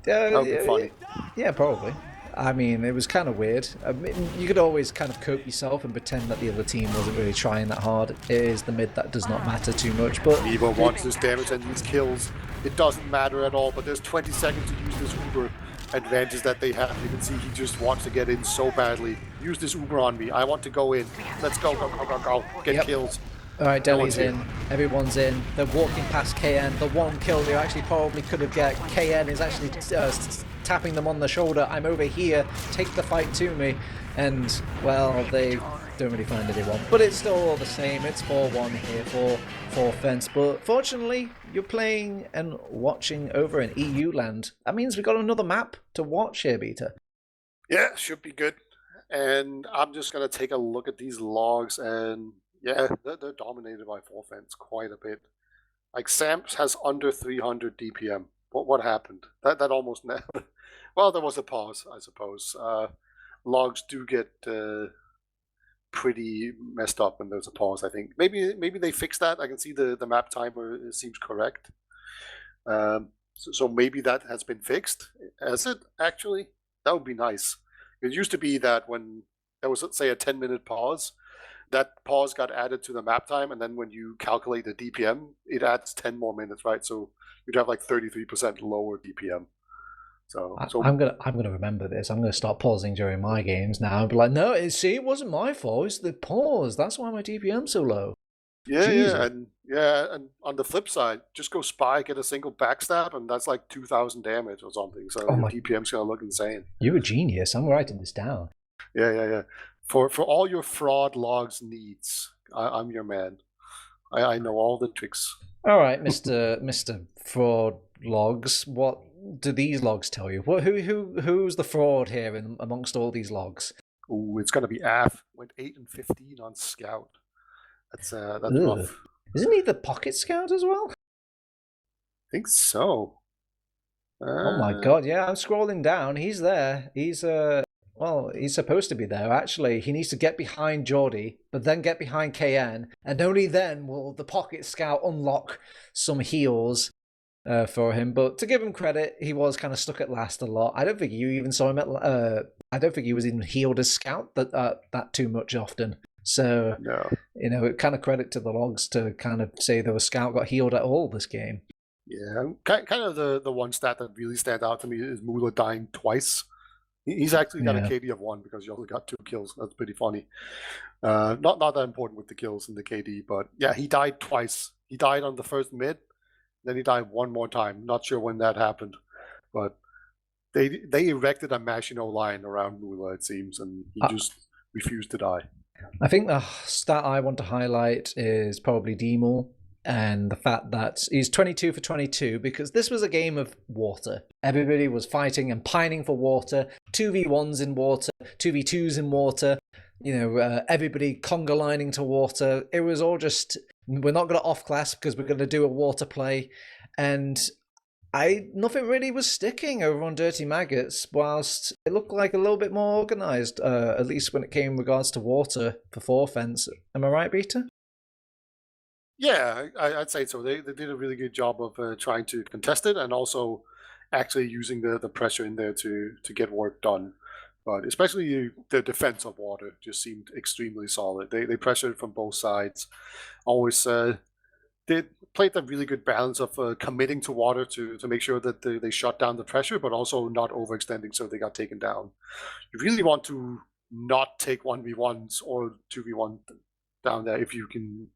That would be funny. Yeah, probably. I mean, it was kind of weird. I mean, you could always kind of cope yourself and pretend that the other team wasn't really trying that hard. It is the mid that does not matter too much. But Evo wants this damage and these kills. It doesn't matter at all, but there's 20 seconds to use this Uber advantage that they have. You can see he just wants to get in so badly. Use this Uber on me. I want to go in. Let's go, go. Get kills. All right, Delhi's in. Everyone's in. They're walking past KN. The one kill they actually probably could have get. KN is actually tapping them on the shoulder. I'm over here. Take the fight to me. And, well, they don't really find anyone. But it's still all the same. It's 4-1 here for Fence. But fortunately, you're playing and watching over in EU land. That means we've got another map to watch here, Beta. Yeah, should be good. And I'm just going to take a look at these logs, and yeah, they're dominated by Forfends quite a bit. Like, Samus has under 300 DPM. What happened? That almost never. Well, there was a pause, I suppose. Logs do get pretty messed up when there's a pause, I think. Maybe they fixed that. I can see the map timer seems correct. So maybe that has been fixed. Has it, actually? That would be nice. It used to be that when there was, let's say, a 10-minute pause, that pause got added to the map time, and then when you calculate the DPM, it adds 10 more minutes, right? So you'd have like 33% lower DPM. So I'm gonna remember this. I'm gonna start pausing during my games now and be like, no, it wasn't my fault. It's the pause. That's why my DPM's so low. Yeah, and on the flip side, just go spy, get a single backstab, and that's like 2,000 damage or something. So your DPM's gonna look insane. You're a genius. I'm writing this down. Yeah. For all your fraud logs needs, I'm your man. I know all the tricks. All right, Mr. Fraud Logs. What do these logs tell you? Who's the fraud here amongst all these logs? Ooh, it's gonna be Af. Went 8 and 15 on Scout. That's Ugh. rough. Isn't he the pocket scout as well? I think so. Oh my god, yeah, I'm scrolling down. He's there. Well, he's supposed to be there. Actually, he needs to get behind Geordie, but then get behind KN, and only then will the pocket scout unlock some heals for him. But to give him credit, he was kind of stuck at last a lot. I don't think you even saw him at. I don't think he was even healed as scout that too much often. So no. it kind of credit to the logs to kind of say that a scout got healed at all this game. Yeah, kind of the one stat that really stands out to me is Mula dying twice. He's actually got a KD of 1 because he only got 2 kills. That's pretty funny. Not that important with the kills and the KD, but yeah, he died twice. He died on the first mid, then he died one more time. Not sure when that happened, but they erected a Machino line around Mula, it seems, and he just refused to die. I think the stat I want to highlight is probably Demol and the fact that he's 22 for 22 because this was a game of water. Everybody was fighting and pining for water, 2v1s in water, 2v2s in water, everybody conga lining to water. It was all just, we're not going to off class because we're going to do a water play. And nothing really was sticking over on Dirty Maggots, whilst it looked like a little bit more organised, at least when it came in regards to water for 4 fence. Am I right, Beta? Yeah, I'd say so. They did a really good job of trying to contest it and also actually using the pressure in there to get work done. But especially the defense of water just seemed extremely solid. They pressured from both sides. Always they played a really good balance of committing to water to make sure that they shut down the pressure, but also not overextending so they got taken down. You really want to not take 1v1s or 2v1 down there if you can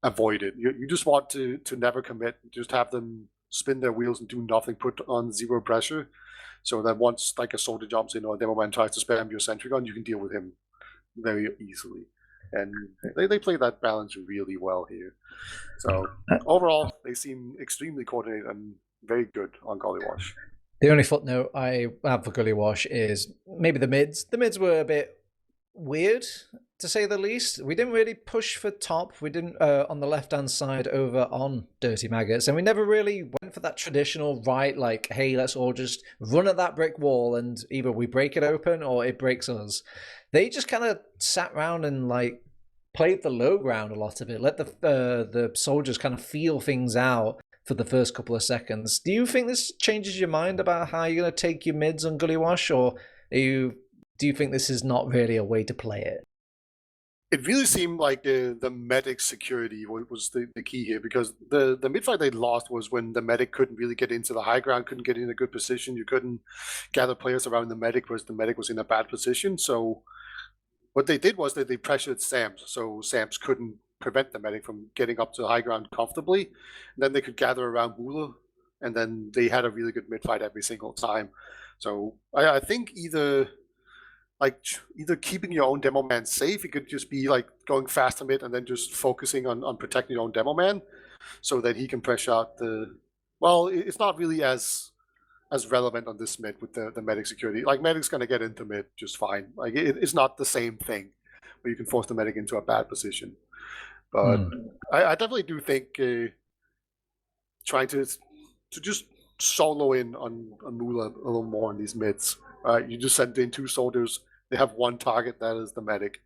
avoid it. You just want to never commit, just have them spin their wheels and do nothing, put on 0 pressure, so that once like a soldier jumps in or a demo man tries to spam your sentry gun, you can deal with him very easily. And they play that balance really well here. So overall, they seem extremely coordinated and very good on Gullywash. The only footnote I have for Gullywash is maybe the mids. The mids were a bit weird, to say the least. We didn't really push for top. We didn't on the left-hand side over on Dirty Maggots, and we never really went for that traditional right, like, hey, let's all just run at that brick wall and either we break it open or it breaks us. They just kind of sat around and like played the low ground a lot of it. Let the soldiers kind of feel things out for the first couple of seconds. Do you think this changes your mind about how you're going to take your mids on Gullywash, or do you think this is not really a way to play it? It really seemed like the medic security was the key here, because the mid fight they lost was when the medic couldn't really get into the high ground, couldn't get in a good position. You couldn't gather players around the medic because the medic was in a bad position. So what they did was that they pressured Sams, so Sams couldn't prevent the medic from getting up to the high ground comfortably. And then they could gather around Mula, and then they had a really good mid fight every single time. So I think either keeping your own demo man safe, it could just be like going fast a bit and then just focusing on protecting your own demo man so that he can pressure out it's not really as relevant on this mid with the medic security. Like, medic's going to get into mid just fine. Like, it's not the same thing where you can force the medic into a bad position. But I definitely do think trying to just solo in on Mula a little more in these mids. You just send in 2 soldiers. They have 1 target, that is the medic.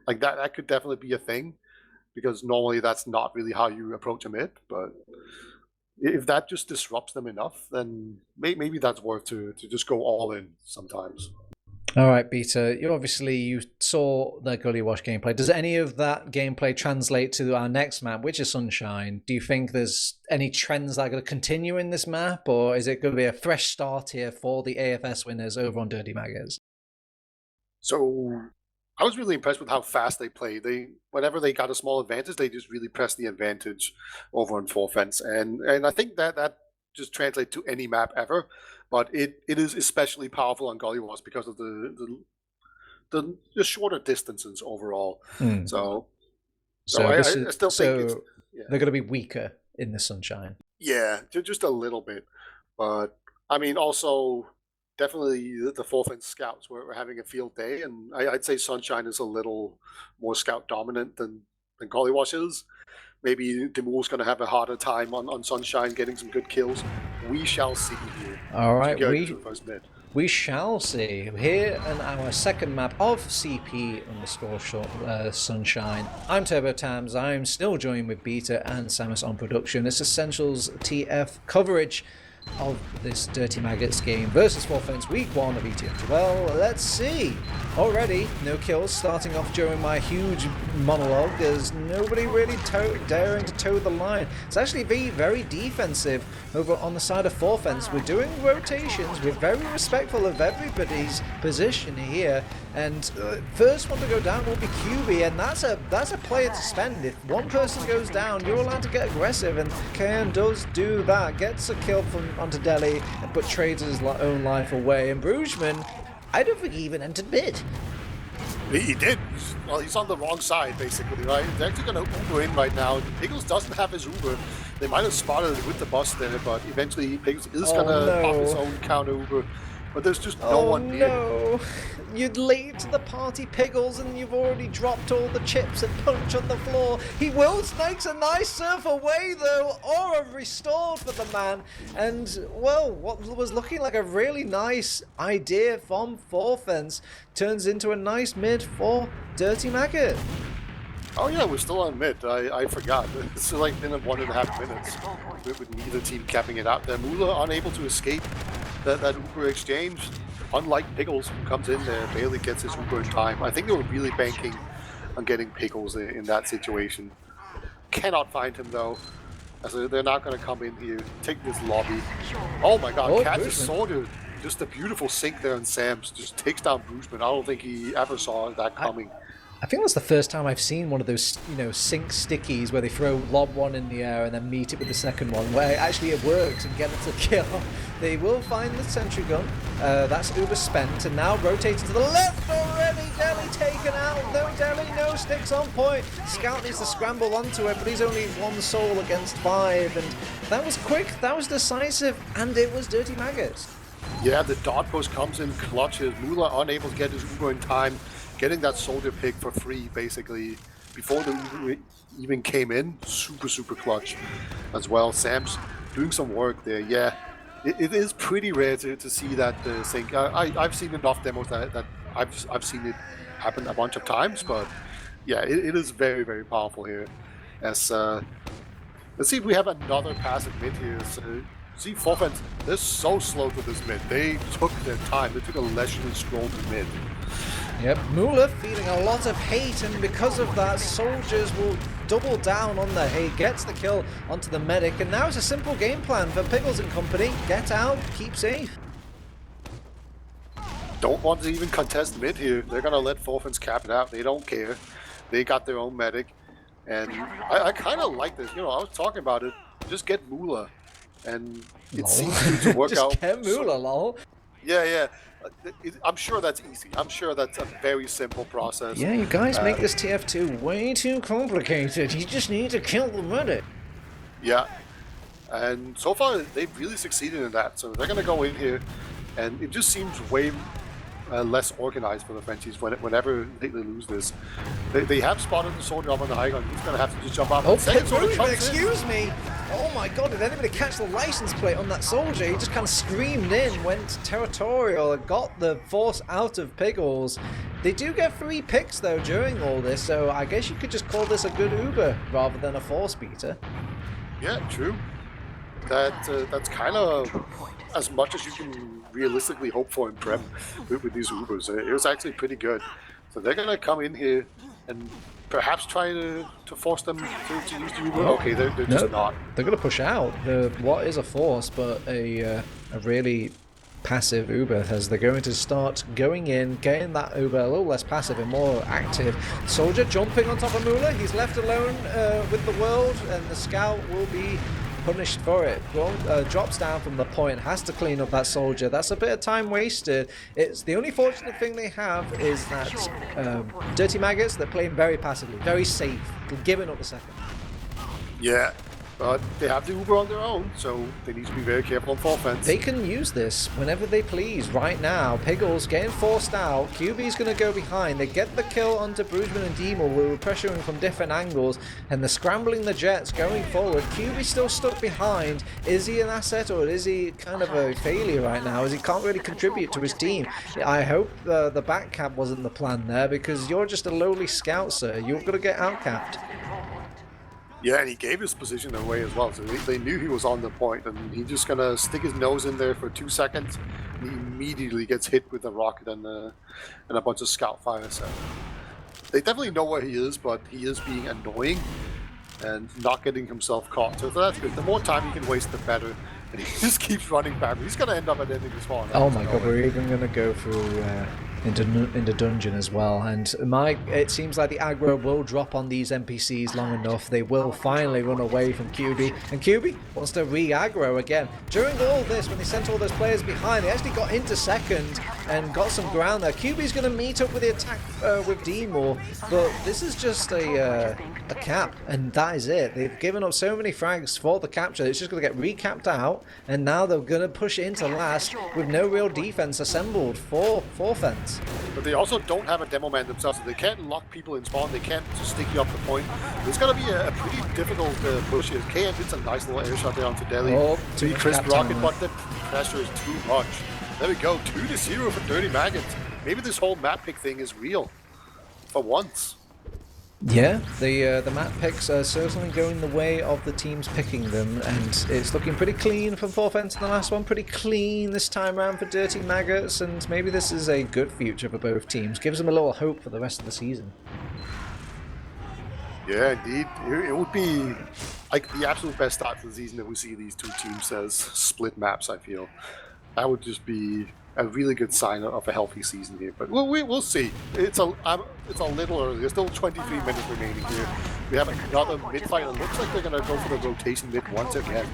Like, that could definitely be a thing, because normally that's not really how you approach a mid. But if that just disrupts them enough, then maybe that's worth to just go all in sometimes. All right, Peter, you saw the Gullywash gameplay. Does any of that gameplay translate to our next map, which is Sunshine? Do you think there's any trends that are going to continue in this map, or is it going to be a fresh start here for the AFS winners over on Dirty Maggots? So I was really impressed with how fast they play. Whenever they got a small advantage, they just really pressed the advantage over on 4 fence. And I think that just translates to any map ever. But it is especially powerful on Gullywash because of the shorter distances overall. So I still think they're going to be weaker in the Sunshine. Yeah, just a little bit. But I mean, also definitely the Forfeit scouts were having a field day, and I'd say Sunshine is a little more scout dominant than Gullywash is. Maybe Demoul's going to have a harder time on Sunshine getting some good kills. We shall see here. All right, Go to the first mid. We shall see. Here in our second map of CP_short Sunshine. I'm TurboTams. I'm still joined with Beta and Samus on production. It's Essentials TF coverage of this Dirty Maggots game versus Forfeit's week 1 of ETF2L. Let's see. Already, no kills starting off during my huge monologue. There's nobody really daring to toe the line. It's actually very defensive over on the side of Forfeit's. We're doing rotations. We're very respectful of everybody's position here. And first one to go down will be QB, and that's a player to spend. If one person goes down, you're allowed to get aggressive, and KM does do that. Gets a kill onto Delhi, but trades his own life away. And Brugman, I don't think he even entered mid. He did. Well, he's on the wrong side, basically, right? They're actually going to Uber in right now. Pickles doesn't have his Uber. They might have spotted it with the bus there, but eventually Pickles is going to pop his own counter Uber. But there's just no one near. No. You'd late to the party, Pickles, and you've already dropped all the chips and punch on the floor. He will snakes a nice surf away, though. Aura restored for the man. And, well, what was looking like a really nice idea from Forfeit's turns into a nice mid for Dirty Maggot. Oh yeah, we're still on mid. I forgot. It's like been 1.5 minutes with neither team capping it out there. Mula unable to escape that Uber exchange. Unlike Pickles, who comes in there, barely gets his Uber in time. I think they were really banking on getting Pickles in that situation. Cannot find him though. So they're not going to come in here, take this lobby. Oh my god, Cat just saw just a beautiful sink there on Sam's. Just takes down Brugman. I don't think he ever saw that coming. I think that's the first time I've seen one of those, sink stickies where they throw lob one in the air and then meet it with the second one, where actually it works and get it to kill. They will find the sentry gun. That's Uber spent, and now rotating to the left already. Delhi taken out. No Delhi, no sticks on point. Scout needs to scramble onto it, but he's only 1 soul against 5, and that was quick, that was decisive, and it was Dirty Maggots. Yeah, the dot post comes in clutches. Mula unable to get his Uber in time. Getting that soldier pick for free, basically, before the Uber even came in. Super clutch as well. Sam's doing some work there. Yeah, it is pretty rare to see that sync. I've seen enough demos that I've seen it happen a bunch of times, but yeah, it is very powerful here. As let's see if we have another passive mid here. So, see, Forfeit, they're so slow to this mid. They took their time. They took a leisurely stroll to mid. Yep, Mula feeling a lot of hate, and because of that, soldiers will double down on the hate, gets the kill onto the medic, and now it's a simple game plan for Pickles and company. Get out, keep safe. Don't want to even contest mid here. They're going to let Forfeit's cap it out. They don't care. They got their own medic. And I kind of like this. I was talking about it. Just get Mula. And it seems to work out. Just get Mula, lol. Yeah. I'm sure that's easy. I'm sure that's a very simple process. Yeah, you guys make this TF2 way too complicated. You just need to kill the medic. Yeah. And so far, they've really succeeded in that. So they're going to go in here. And it just seems way less organized for the Frenchies whenever they lose this. They have spotted the soldier up on the high ground. He's going to have to just jump up. Oh, excuse me! Oh my god, did anybody catch the license plate on that soldier? He just kind of screamed in, went territorial, and got the force out of Pickles. They do get 3 picks though during all this, so I guess you could just call this a good Uber rather than a force beater. Yeah, true. That's kind of as much as you can realistically hope for in Prem with these Ubers. It was actually pretty good. So they're going to come in here and perhaps try to force them to use the Uber. Okay, they're just not. They're going to push out what is a force, but a really passive Uber, as they're going to start going in, getting that Uber a little less passive and more active. Soldier jumping on top of Mula. He's left alone with the world, and the scout will be punished for it. Drops down from the point, has to clean up that soldier. That's a bit of time wasted. It's the only fortunate thing they have is that Dirty Maggots, they're playing very passively, very safe, giving up the second. Yeah, But they have the Uber on their own, so they need to be very careful on offense. They can use this whenever they please. Right now, Piggles getting forced out. QB's going to go behind. They get the kill onto Bruisman and Deemel, who are pressuring from different angles, and they're scrambling the Jets going forward. QB's still stuck behind. Is he an asset, or is he kind of a failure right now, as he can't really contribute to his team? I hope the back cap wasn't the plan there, because you're just a lowly scout, sir. You're going to get outcapped. Yeah, and he gave his position away as well, so they knew he was on the point, and he's just gonna stick his nose in there for 2 seconds, and he immediately gets hit with a rocket and a bunch of scout fire. So they definitely know where he is, but he is being annoying and not getting himself caught. So that's good. The more time he can waste, the better. And he just keeps running back. He's gonna end up at ending the spawn. Oh my god, we're even gonna go through into dungeon as well, and it seems like the aggro will drop on these NPCs long enough. They will finally run away from QB, and QB wants to re-aggro again. During all this, when they sent all those players behind, they actually got into second and got some ground there. QB's going to meet up with the attack with Deemore, but this is just a cap, and that is it. They've given up so many frags for the capture, it's just going to get recapped out, and now they're going to push into last with no real defense assembled for fence. But they also don't have a demo man themselves, so they can't lock people in spawn, they can't just stick you up the point. It's going to be a pretty difficult push here. KN hits a nice little air shot there onto Delhi. Oh, to crisp rocket, but the pressure is too much. There we go, 2-0 for Dirty Maggots. Maybe this whole map pick thing is real, for once. Yeah, the map picks are certainly going the way of the teams picking them, and it's looking pretty clean from Forfence in the last one, pretty clean this time around for Dirty Maggots, and maybe this is a good future for both teams. Gives them a little hope for the rest of the season. Yeah, indeed. It would be like the absolute best start to the season if we see these two teams as split maps, I feel. That would just be a really good sign of a healthy season here, but we'll see. It's a little early. There's still 23 minutes remaining here. We have another mid fight. It looks like they're going to go for the rotation mid once again.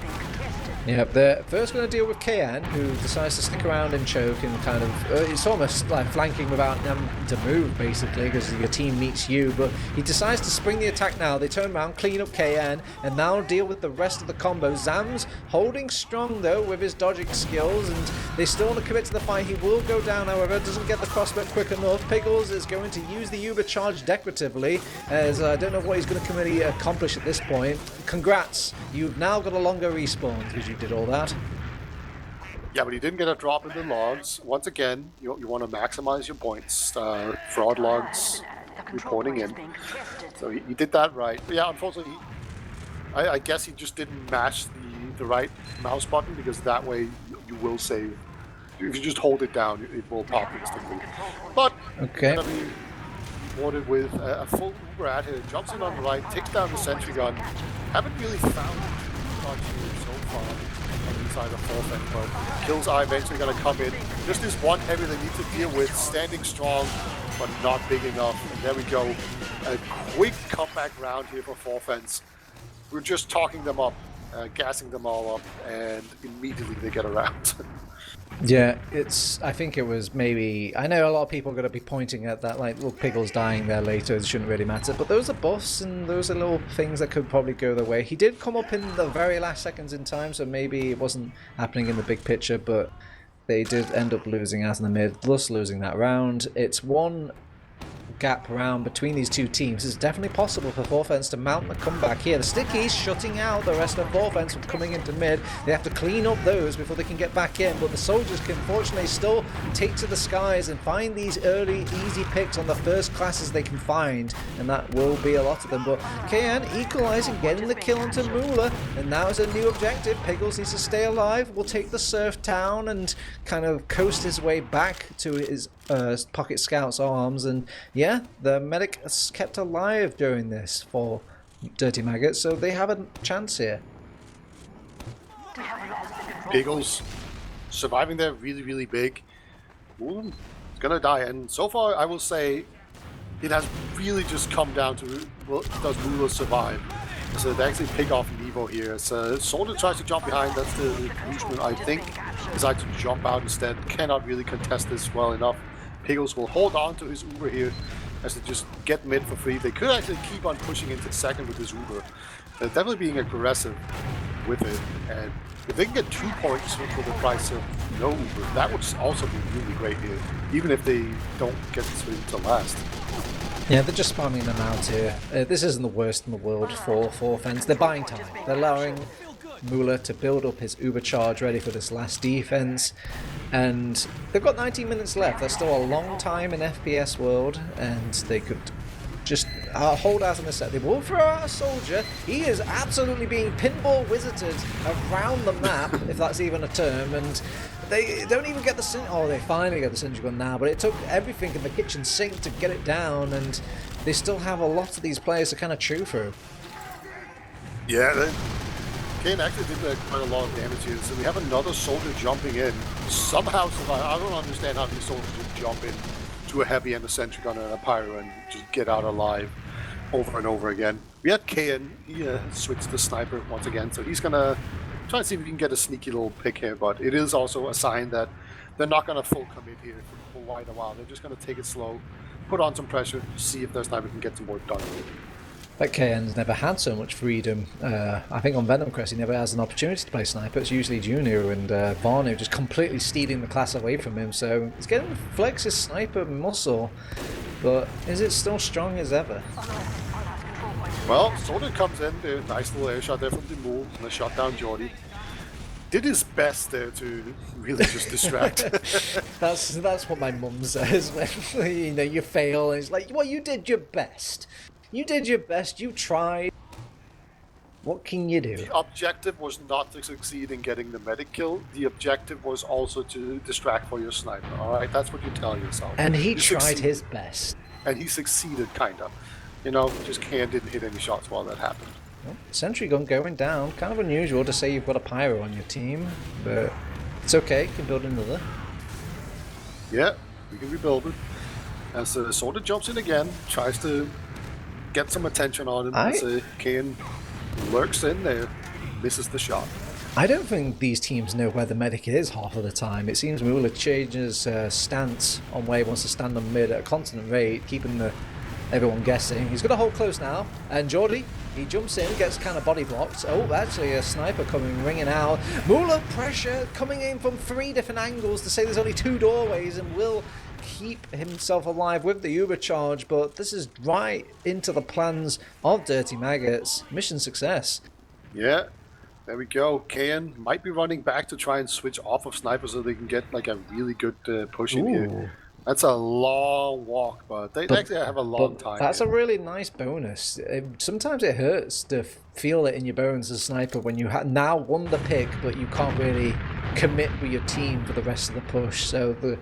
Yep, they're first going to deal with KN, who decides to stick around and choke and kind of... it's almost like flanking without them to move, basically, because your team meets you, but he decides to spring the attack now. They turn around, clean up KN, and now deal with the rest of the combo. Zam's holding strong, though, with his dodging skills, and they still want to commit to the fight. He will go down, however, doesn't get the crossbow quick enough. Piggles is going to use the Uber charge decoratively, as I don't know what he's going to really accomplish at this point. Congrats, you've now got a longer respawn, because you did all that. Yeah, but he didn't get a drop in the logs. Once again, you want to maximize your points. Fraud logs reporting in. So he did that right. But yeah, unfortunately, I guess he just didn't mash the right mouse button, because that way you will save. If you just hold it down, it will pop instantly. But okay, gonna be rewarded with a full Uber at here. Jumps in on the right, takes down the sentry gun. Haven't really found much here so far on the inside of Forfeit, but kills are eventually going to come in. Just this one heavy they need to deal with, standing strong, but not big enough. And there we go. A quick comeback round here for Forfence. We're just talking them up, gassing them all up, and immediately they get around. Yeah, I think it was maybe... I know a lot of people are going to be pointing at that, like, look, Piggles dying there later, it shouldn't really matter, but those are buffs, and those are little things that could probably go their way. He did come up in the very last seconds in time, so maybe it wasn't happening in the big picture, but they did end up losing out in the mid, thus losing that round. It's one gap round between these two teams. It's definitely possible for Forfence to mount the comeback here. The Stickies shutting out the rest of Forfence from coming into mid. They have to clean up those before they can get back in, but the soldiers can fortunately still take to the skies and find these early easy picks on the first classes they can find, and that will be a lot of them. But KN equalizing, getting the kill onto Moolah, and now is a new objective. Piggles needs to stay alive, will take the surf town and kind of coast his way back to his pocket scout's arms, and yeah, the medic is kept alive during this for Dirty Maggots, so they have a chance here. Piggles surviving there really big. Ooh, it's gonna die, and so far I will say it has really just come down to, well, does Moolah survive? So they actually pick off Nevo here. So Soldier tries to jump behind, that's the Bruisman, I think, decides to jump out instead. Cannot really contest this well enough. Piggles will hold on to his Uber here, as they just get mid for free. They could actually keep on pushing into second with this Uber. They're definitely being aggressive with it, and if they can get 2 points for the price of no Uber, that would also be really great here, even if they don't get to last. Yeah, they're just spamming them out here. This isn't the worst in the world for offense. They're buying time. They're allowing Muller to build up his Uber charge ready for this last defense, and they've got 19 minutes left. That's still a long time in FPS world, and they could just hold out on the set. They will throw out a soldier. He is absolutely being pinball wizarded around the map, if that's even a term, and they don't even get the oh, they finally get the Sentry Gun now, but it took everything in the kitchen sink to get it down, and they still have a lot of these players to kind of chew through. Yeah, Kane actually did quite a lot of damage here, so we have another soldier jumping in. Somehow survive. I don't understand how these soldiers just jump in to a heavy and a sentry gun and a pyro and just get out alive over and over again. We had Kane, he switched to sniper once again, so he's gonna try and see if we can get a sneaky little pick here, but it is also a sign that they're not gonna full commit here for quite a while. They're just gonna take it slow, put on some pressure, see if their sniper can get some work done. But KN's never had so much freedom. I think on Venom Crest he never has an opportunity to play sniper. It's usually Junior and Varnu just completely stealing the class away from him. So he's getting to flex his sniper muscle, but is it still strong as ever? Well, Soldier comes in, there, nice little air shot there from the move, and a shot down Jordy. Did his best there to really just distract. That's what my mum says when you fail, and it's like, well, you did your best. You did your best, you tried. What can you do? The objective was not to succeed in getting the medic kill. The objective was also to distract for your sniper. Alright, that's what you tell yourself. And he tried his best. And he succeeded, kind of. You know, just didn't hit any shots while that happened. Well, Sentry Gun going down. Kind of unusual to say you've got a pyro on your team, but it's okay, you can build another. Yeah, we can rebuild it. As the Soldier jumps in again, tries to get some attention on him as Kane lurks in there, misses the shot. I don't think these teams know where the medic is half of the time. It seems Muller changes stance on where he wants to stand on mid at a constant rate, keeping everyone guessing. He's got to hold close now, and Jordy, he jumps in, gets kind of body blocked. Oh, actually a sniper ringing out. Muller pressure coming in from 3 different angles to say there's only 2 doorways, and will keep himself alive with the Uber charge, but this is right into the plans of Dirty Maggots. Mission success. Yeah, there we go. Kane might be running back to try and switch off of sniper so they can get like a really good push in here. That's a long walk, but they actually have a long time. That's a really nice bonus. Sometimes it hurts to feel it in your bones as a sniper when you now won the pick, but you can't really commit with your team for the rest of the push. So the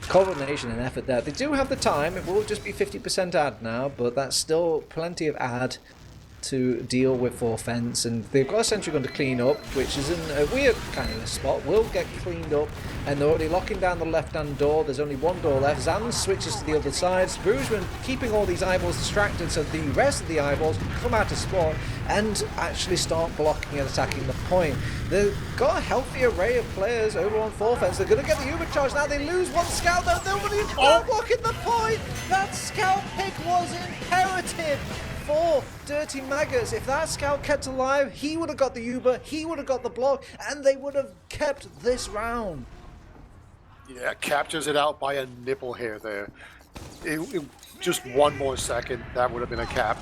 coordination and effort there. They do have the time. It will just be 50% ad now, but that's still plenty of ad to deal with for offense, and they've got a sentry gun to clean up, which is in a weird kind of spot. Will get cleaned up, and they're already locking down the left-hand door. There's only 1 door left. Zan switches to the other side. Bruisman keeping all these eyeballs distracted, so the rest of the eyeballs can come out to spawn and actually start blocking and attacking the point. They've got a healthy array of players over on 4 fence. They're going to get the Uber charge now. They lose 1 scout, though. Nobody's blocking the point. That scout pick was imperative for Dirty Maggots. If that scout kept alive, he would have got the Uber, he would have got the block, and they would have kept this round. Yeah, captures it out by a nipple hair there. Just 1 more second, that would have been a cap.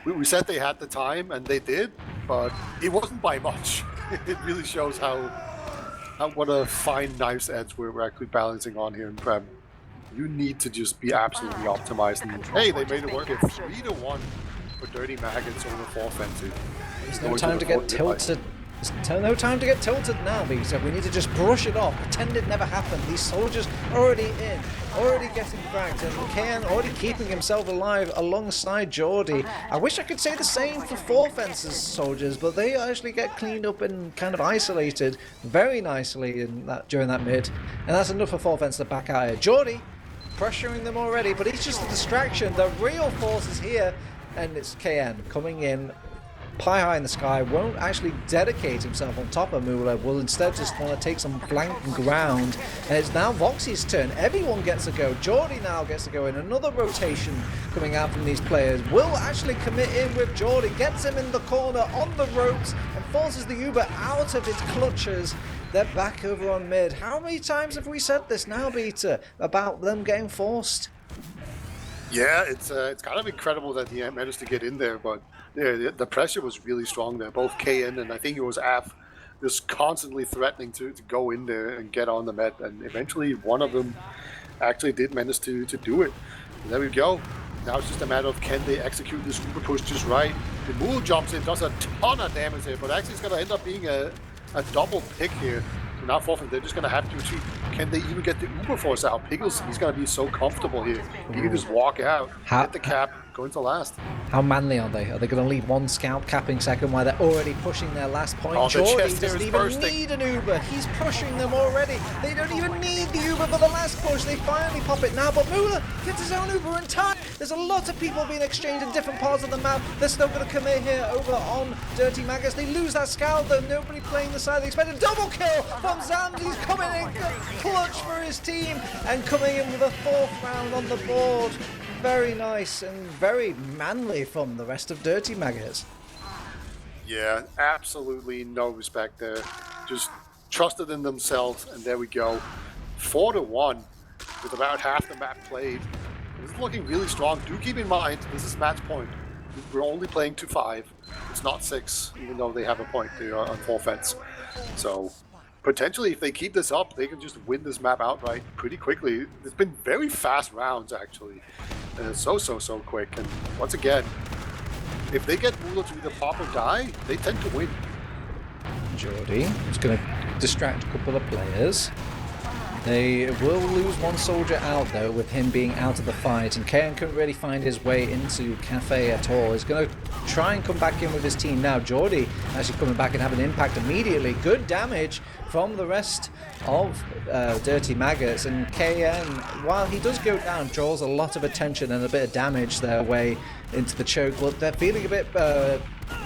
We said they had the time, and they did, but it wasn't by much. It really shows what a fine knife's edge we're actually balancing on here in Prem. You need to just be absolutely optimized. And hey, they made it work. It's 3-1 for Dirty Maggots over 4 fences. There's no time to get tilted. There's no time to get tilted now, because we need to just brush it off, pretend it never happened. These soldiers already in, already getting fragged, and Kane already keeping himself alive alongside Jordy. I wish I could say the same for 4 fences soldiers, but they actually get cleaned up and kind of isolated very nicely during that mid, and that's enough for 4 fences to back out here. Jordy pressuring them already, but he's just a distraction. The real force is here, and it's KN coming in pie high in the sky, won't actually dedicate himself on top of Mula, will instead just want to take some flank ground. And it's now Voxy's turn. Everyone gets a go. Geordie now gets to go in. Another rotation coming out from these players. Will actually commit in with Geordie, gets him in the corner on the ropes and forces the Uber out of its clutches. They're back over on mid. How many times have we said this now, Beta, about them getting forced? Yeah, it's kind of incredible that he managed to get in there, but yeah, the pressure was really strong there. Both KN and I think it was Af just constantly threatening to go in there and get on the Met, and eventually one of them actually did manage to do it. And there we go. Now it's just a matter of can they execute this Uber push just right. The Mool jumps in, does a ton of damage here, but actually it's going to end up being a double pick here. So now Forfeit, they're just going to have to achieve. Can they even get the Uber Force out? Pickles, he's going to be so comfortable here. He can just walk out, hit the cap, go into last. How manly are they? Are they going to leave one scout capping second while they're already pushing their last point? Oh, Geordie doesn't even need an Uber. He's pushing them already. They don't even need the Uber for the last push. They finally pop it now, but Mula gets his own Uber in time. There's a lot of people being exchanged in different parts of the map. They're still going to commit here over on Dirty Maggots. They lose that scout, though. Nobody playing the side they expected. Double kill from Zams. He's coming in clutch for his team and coming in with a 4th round on the board. Very nice and very manly from the rest of Dirty Maggots. Yeah, absolutely no respect there. Just trusted in themselves, and there we go. 4-1 with about half the map played. It's looking really strong. Do keep in mind, this is match point. We're only playing to 5. It's not 6, even though they have a point there on forfeits. So potentially, if they keep this up, they can just win this map outright pretty quickly. It's been very fast rounds, actually. So quick. And once again, if they get Mula to either pop or die, they tend to win. Geordie is going to distract a couple of players. They will lose one soldier out, though, with him being out of the fight, and KN couldn't really find his way into Cafe at all. He's going to try and come back in with his team now. Geordie actually coming back and having an impact immediately. Good damage from the rest of Dirty Maggots, and KN, while he does go down, draws a lot of attention and a bit of damage their way into the choke, but they're feeling a bit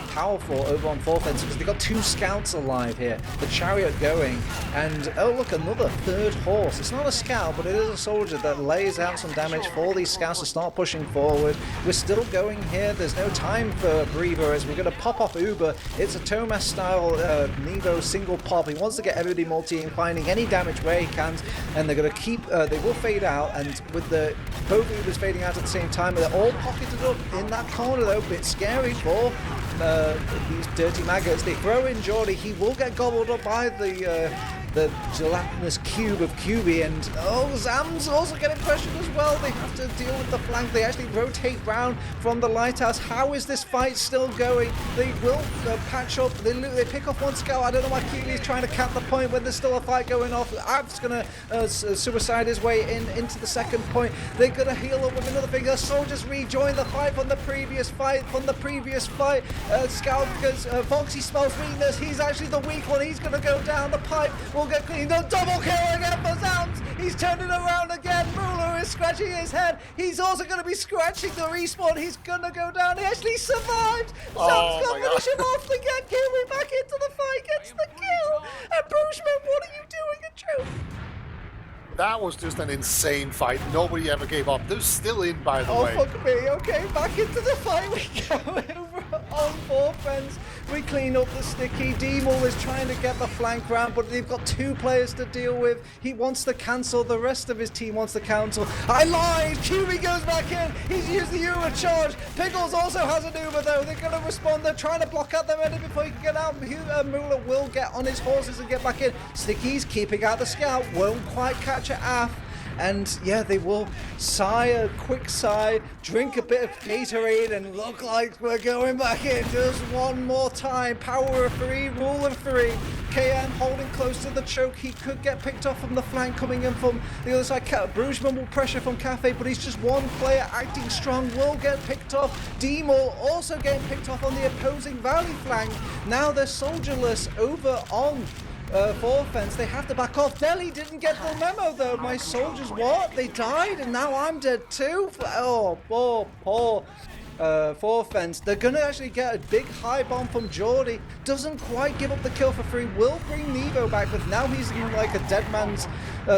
powerful over on 4th end because they've got 2 scouts alive here. The chariot going, and oh look, another 3rd horse. It's not a scout, but it is a soldier that lays out some damage for these scouts to start pushing forward. We're still going here. There's no time for breather as we're going to pop off Uber. It's a Thomas style Nevo single pop. He wants to get everybody multi-ing, finding any damage where he can, and they're going to keep, they will fade out, and with the both Ubers fading out at the same time, they're all pocketed up in that corner though. Bit scary for these Dirty Maggots. They throw in Geordie. He will get gobbled up by the gelatinous cube of QB, and oh, Zam's also getting pressured as well. They have to deal with the flank. They actually rotate round from the lighthouse. How is this fight still going? They will patch up. They pick off one scout. I don't know why QB is trying to cap the point when there's still a fight going off. Av's gonna suicide his way into the second point. They're gonna heal up with another thing. The soldiers rejoin the fight from the previous fight. Scout, because Foxy smells weakness. He's actually the weak one. He's gonna go down the pipe. Will get cleaned up. Double kill again for Zams. He's turning around again. Muller is scratching his head. He's also going to be scratching the respawn. He's going to go down. He actually survived. Zams going to finish him off to get Kiwi back into the fight. Gets the kill. And Brushman, what are you doing in truth? That was just an insane fight. Nobody ever gave up. They're still in, by the way. Oh, fuck me. Okay, back into the fight we go. Over on 4th ends. We clean up the sticky. D-Mall is trying to get the flank round, but they've got 2 players to deal with. He wants to cancel. The rest of his team wants to cancel. I lied. QB goes back in. He's used the Uber charge. Pickles also has an Uber, though. They're going to respond. They're trying to block out the ready before he can get out. Muller will get on his horses and get back in. Sticky's keeping out the scout. Won't quite catch it off. And yeah, they will sigh a quick sigh, drink a bit of Gatorade, and look like we're going back in just one more time. Power of 3, rule of 3. KN holding close to the choke. He could get picked off from the flank coming in from the other side. Brugeman will pressure from Cafe, but he's just one player acting strong. Will get picked off. D-Mall also getting picked off on the opposing Valley flank. Now they're soldierless over on 4th fence. They have to back off. Delhi didn't get the memo though. My soldiers, what? They died and now I'm dead too? Oh, poor forward fence. They're going to actually get a big high bomb from Geordie. Doesn't quite give up the kill for free. Will bring Nevo back, but now he's in like a dead man's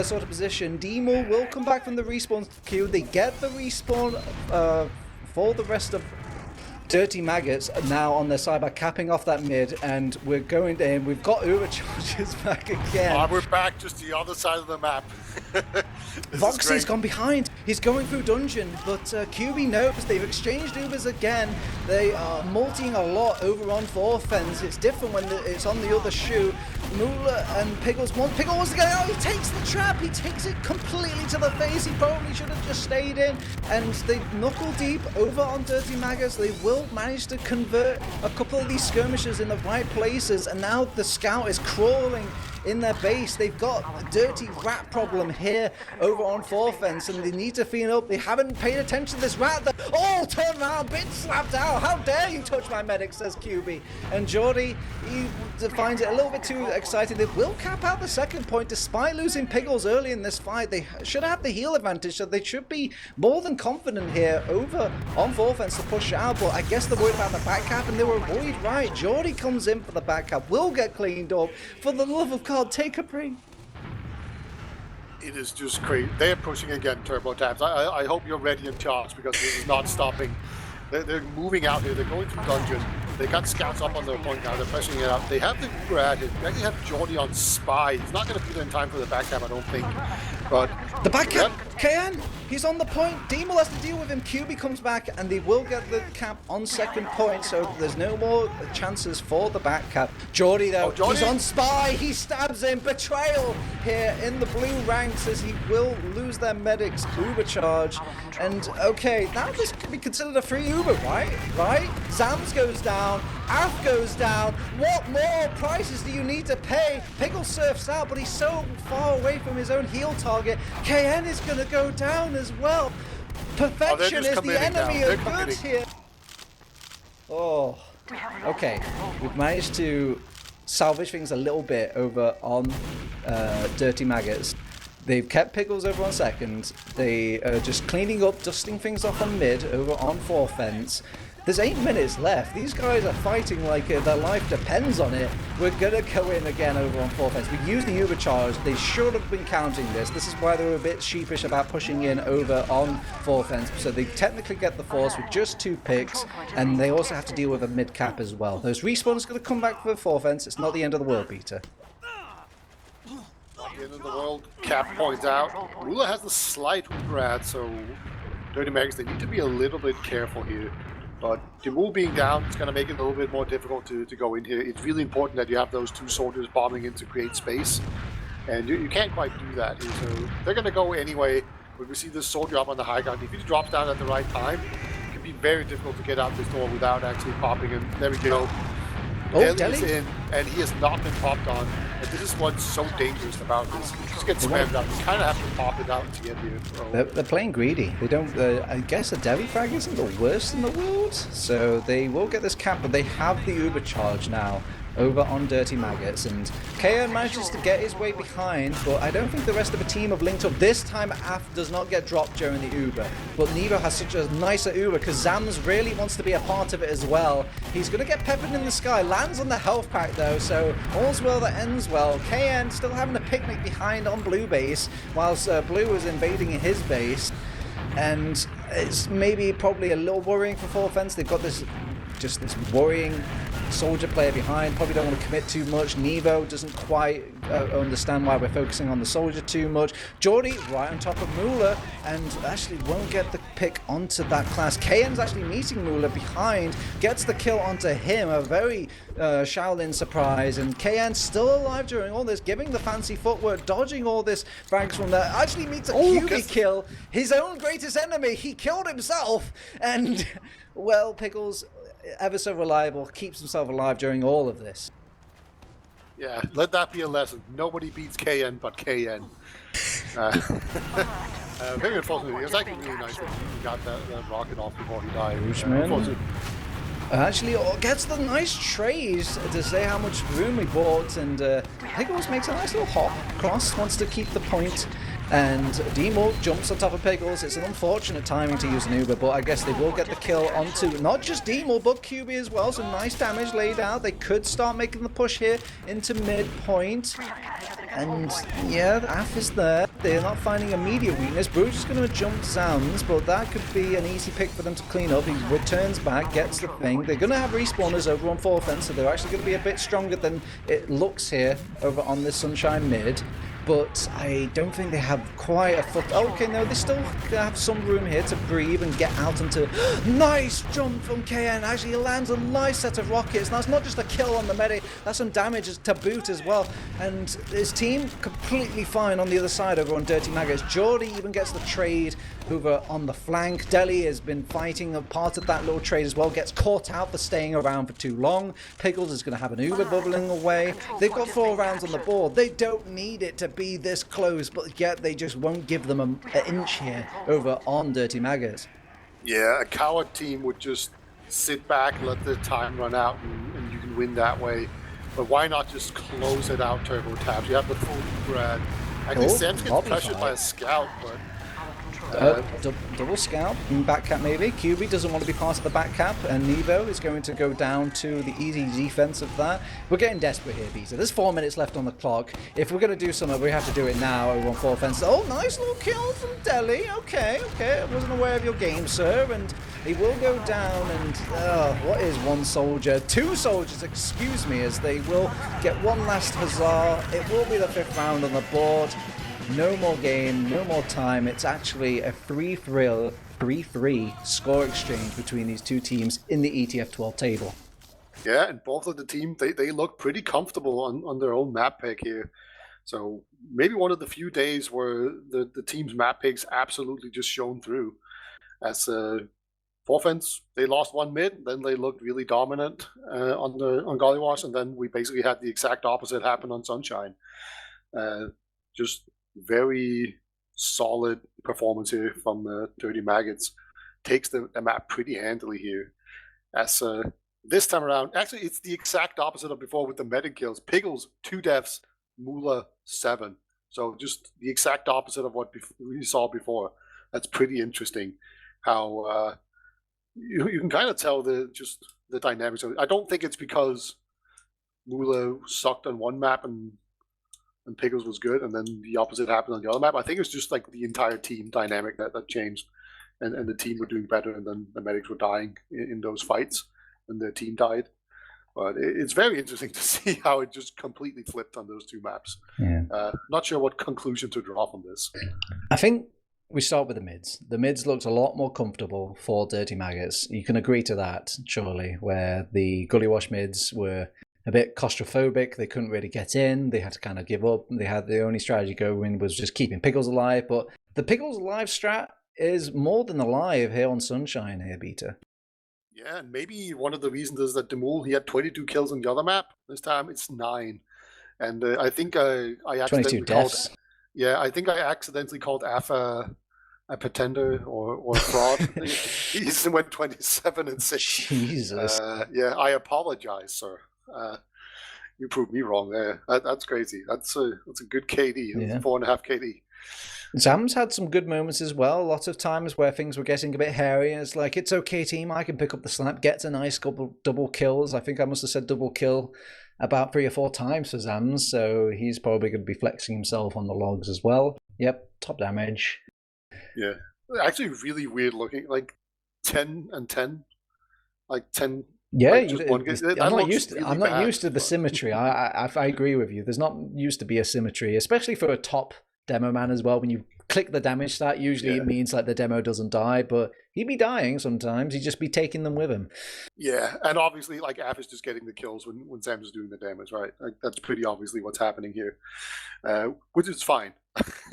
sort of position. Demon will come back from the respawn queue. They get the respawn for the rest of Dirty Maggots now on their side by capping off that mid, and we're going in. We've got overcharges back again. We're back just the other side of the map. Voxy's gone behind. He's going through dungeon, but QB knows they've exchanged Ubers again. They are multing a lot over on fourth fence. It's different when it's on the other shoe. Moolah and Pickles want Pickle wants to go. Oh, he takes the trap. He takes it completely to the face. He probably should have just stayed in. And they knuckle deep over on Dirty Maggots. They will manage to convert a couple of these skirmishers in the right places, and now the scout is crawling in their base. They've got a dirty rat problem here over on fourth fence, and they need to clean up. They haven't paid attention to this rat. Oh, turn around, bit slapped out. How dare you touch my medic, says QB. And Geordie, he finds it a little bit too exciting. They will cap out the second point despite losing Pickles early in this fight. They should have the heal advantage, so they should be more than confident here over on fourth fence to push out, but I guess they're worried about the back cap, and they were worried right. Geordie comes in for the back cap, will get cleaned up. For the love of God, take a break. It is just crazy. They're pushing again, Turbo Tabs. I hope you're ready and charged, because this is not stopping. They're moving out here. They're going through dungeon. They got scouts up on their point now. They're pressing it out. They have the Uber at it. They actually have Geordie on spy. He's not going to be there in time for the back cap, I don't think. But the back cap, KN, he's on the point. Demol has to deal with him. QB comes back, and they will get the cap on second point, so there's no more chances for the back cap. Geordie, though, he's on spy. He stabs him. Betrayal here in the blue ranks, as he will lose their medics. Uber charge. And, okay, now this could be considered a free Uber, right? Zams goes down. Af goes down. What more prices do you need to pay? Pickle surfs out, but he's so far away from his own heal target. KN is going to go down as well. Perfection is the enemy of good here. Oh, okay. We've managed to salvage things a little bit over on Dirty Maggots. They've kept Pickles over on second. They are just cleaning up, dusting things off on mid over on fourth fence. There's 8 minutes left. These guys are fighting like their life depends on it. We're going to go in again over on fourth fence. We used the Uber charge. They should have been counting this. This is why they were a bit sheepish about pushing in over on fourth fence. So they technically get the force with just 2 picks, and they also have to deal with a mid cap as well. Those respawns are going to come back for the fourth fence. It's not the end of the world, Peter. Not the end of the world. Cap points out. Rula has a slight Uber ad, so Dirty Maggots, they need to be a little bit careful here. But Timur being down, it's going to make it a little bit more difficult to go in here. It's really important that you have those 2 soldiers bombing in to create space. And you can't quite do that here. So they're going to go anyway. When we see this soldier up on the high ground, if he drops down at the right time, it can be very difficult to get out this door without actually popping him. There we go. Oh, Deli is in, and he has not been popped on. And this is what's so dangerous about this. You just get spammed out. You kind of have to pop it out to get here. So. They're playing greedy. They don't. I guess a Devi frag isn't the worst in the world, so they will get this cap. But they have the Uber charge now over on Dirty Maggots, and KN manages to get his way behind, but I don't think the rest of the team have linked up. This time Af does not get dropped during the Uber, but Nevo has such a nicer Uber because Zams really wants to be a part of it as well. He's going to get peppered in the sky, lands on the health pack though, so all's well that ends well. KN still having a picnic behind on blue base, whilst blue is invading his base, and it's probably a little worrying for fourth fence. They've got this worrying soldier player behind, probably don't want to commit too much. Nevo doesn't quite understand why we're focusing on the soldier too much. Geordie right on top of Moolah, and actually won't get the pick onto that class. KN's actually meeting Moolah behind, gets the kill onto him, a very Shaolin surprise, and KN still alive during all this, giving the fancy footwork, dodging all this frags from there, actually meets a QB kill, his own greatest enemy. He killed himself, and well, Pickles, ever so reliable, keeps himself alive during all of this. Yeah, let that be a lesson. Nobody beats KN but KN. Very unfortunate. It was actually really nice that he got that rocket off before he died. Actually gets the nice trays to say how much room we bought, and Pickles makes a nice little hop across, wants to keep the point And Demo jumps on top of Pickles. It's an unfortunate timing to use an Uber, but I guess they will get the kill onto not just Demo, but QB as well. So nice damage laid out. They could start making the push here into midpoint. And yeah, the AF is there. They're not finding immediate weakness. Bruce is going to jump Zams, but that could be an easy pick for them to clean up. He returns back, gets the thing. They're going to have respawners over on 4th end, so they're actually going to be a bit stronger than it looks here over on this Sunshine mid. But I don't think they have quite a foot. Okay, no, they still have some room here to breathe and get out into. Nice jump from KN. Actually, he lands a nice set of rockets. That's not just a kill on the medic, that's some damage to boot as well. And his team completely fine on the other side over on Dirty Maggots. Geordie even gets the trade over on the flank. Deli has been fighting a part of that little trade as well. Gets caught out for staying around for too long. Pickles is going to have an Uber bubbling away. They've got 4 rounds on the board. They don't need it to be this close, but yet they just won't give them an inch here over on Dirty Maggots. Yeah, a coward team would just sit back, let the time run out, and you can win that way. But why not just close it out, Turbo Tabs? You have the full Brad. I think Sam's gets pressured by a scout, but double scout and back cap maybe. QB doesn't want to be part of the back cap, and Nevo is going to go down to the easy defense of that. We're getting desperate here, Beta. There's 4 minutes left on the clock. If we're going to do something, we have to do it now over on 4th fence. Oh, nice little kill from Deli. Okay. I wasn't aware of your game, sir. And he will go down, and what is 1 soldier? 2 soldiers, excuse me, as they will get one last huzzah. It will be the 5th round on the board. No more game, no more time. It's actually a 3-3 score exchange between these two teams in the ETF2L table. Yeah, and both of the teams, they look pretty comfortable on their own map pick here. So maybe one of the few days where the team's map picks absolutely just shone through. As 4th fence, they lost 1 mid, then they looked really dominant on Gullywash, and then we basically had the exact opposite happen on Sunshine. Just very solid performance here from Dirty Maggots. Takes the map pretty handily here. As this time around, actually, it's the exact opposite of before with the medic kills. Pickles, 2 deaths, Moolah, 7. So just the exact opposite of what we saw before. That's pretty interesting. How you can kind of tell the dynamics of it. I don't think it's because Moolah sucked on one map and Pickles was good, and then the opposite happened on the other map. I think it's just like the entire team dynamic that changed, and the team were doing better, and then the medics were dying in those fights, and their team died. But it's very interesting to see how it just completely flipped on those 2 maps. Yeah. Not sure what conclusion to draw from this. I think we start with the mids. The mids looked a lot more comfortable for Dirty Maggots. You can agree to that, surely, where the Gullywash mids were a bit claustrophobic. They couldn't really get in. They had to kind of give up. They had the only strategy going was just keeping Pickles alive. But the Pickles alive strat is more than alive here on Sunshine here, Beta. Yeah, and maybe one of the reasons is that Demul, he had 22 kills on the other map. This time it's 9. And I think I accidentally 22 deaths. I think I accidentally called Afa a pretender or a fraud. He went 27 and 6. Jesus. I apologize, sir. You proved me wrong there. That's crazy. That's a good KD. Yeah. 4.5 KD. Zam's had some good moments as well. Lots of times where things were getting a bit hairy. And it's like, it's okay, team. I can pick up the slap. Gets a nice couple double kills. I think I must have said double kill about 3 or 4 times for Zams. So he's probably going to be flexing himself on the logs as well. Yep, top damage. Yeah. Actually, really weird looking. Like 10 and 10. Like 10. Yeah, like I'm not used to the symmetry. I agree with you. There's not used to be a symmetry, especially for a top demo man as well. When you click the damage stat, usually it means like the demo doesn't die, but he'd be dying sometimes. He'd just be taking them with him. Yeah, and obviously, like Af is just getting the kills when Sam is doing the damage, right? Like, that's pretty obviously what's happening here, which is fine.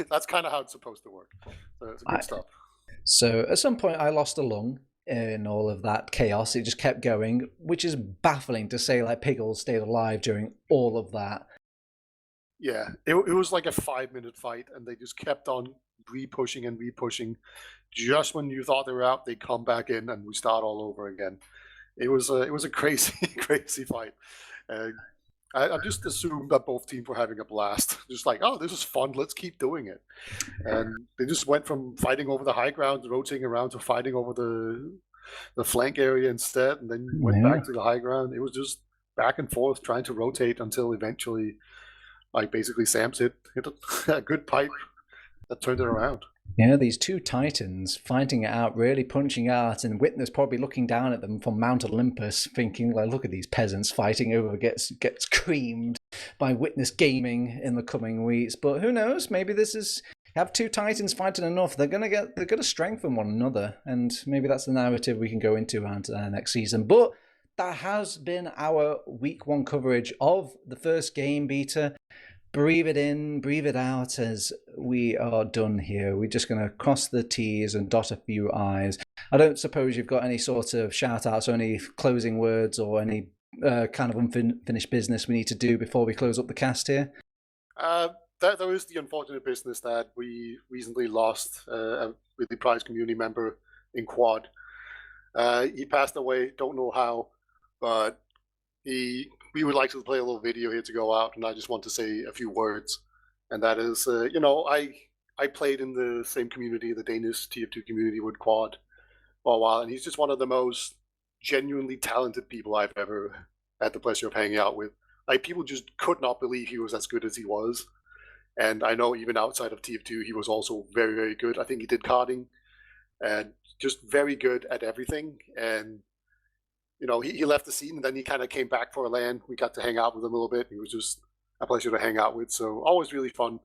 That's kind of how it's supposed to work. So it's good stuff. So at some point, I lost a lung in all of that chaos. It just kept going, which is baffling to say. Like Pickles stayed alive during all of that. Yeah, it was like a 5-minute fight, and they just kept on re-pushing and re-pushing. Just when you thought they were out, they come back in, and we start all over again. It was a crazy, crazy fight. I just assumed that both teams were having a blast. Just like, oh, this is fun. Let's keep doing it. And they just went from fighting over the high ground, rotating around, to fighting over the flank area instead, and then went back to the high ground. It was just back and forth, trying to rotate until eventually, like, basically Samus hit a good pipe that turned it around. Yeah, these two titans fighting it out, really punching out, and Witness probably looking down at them from Mount Olympus, thinking, like, look at these peasants fighting over, gets creamed by Witness Gaming in the coming weeks. But who knows? Maybe this is have two titans fighting enough. They're gonna strengthen one another, and maybe that's the narrative we can go into around next season. But that has been our week 1 coverage of the first game beta. Breathe it in, breathe it out, as we are done here. We're just going to cross the T's and dot a few I's. I don't suppose you've got any sort of shout-outs or any closing words or any kind of unfinished business we need to do before we close up the cast here? There is the unfortunate business that we recently lost a really prized community member in Quad. He passed away, don't know how, but we would like to play a little video here to go out, and I just want to say a few words. And that is, I played in the same community, the Danish TF2 community with Quad, for a while, and he's just one of the most genuinely talented people I've ever had the pleasure of hanging out with. Like, people just could not believe he was as good as he was. And I know even outside of TF2, he was also very, very good. I think he did karting, and just very good at everything. And he left the scene, and then he kind of came back for a LAN. We got to hang out with him a little bit. He was just a pleasure to hang out with. So always really fun.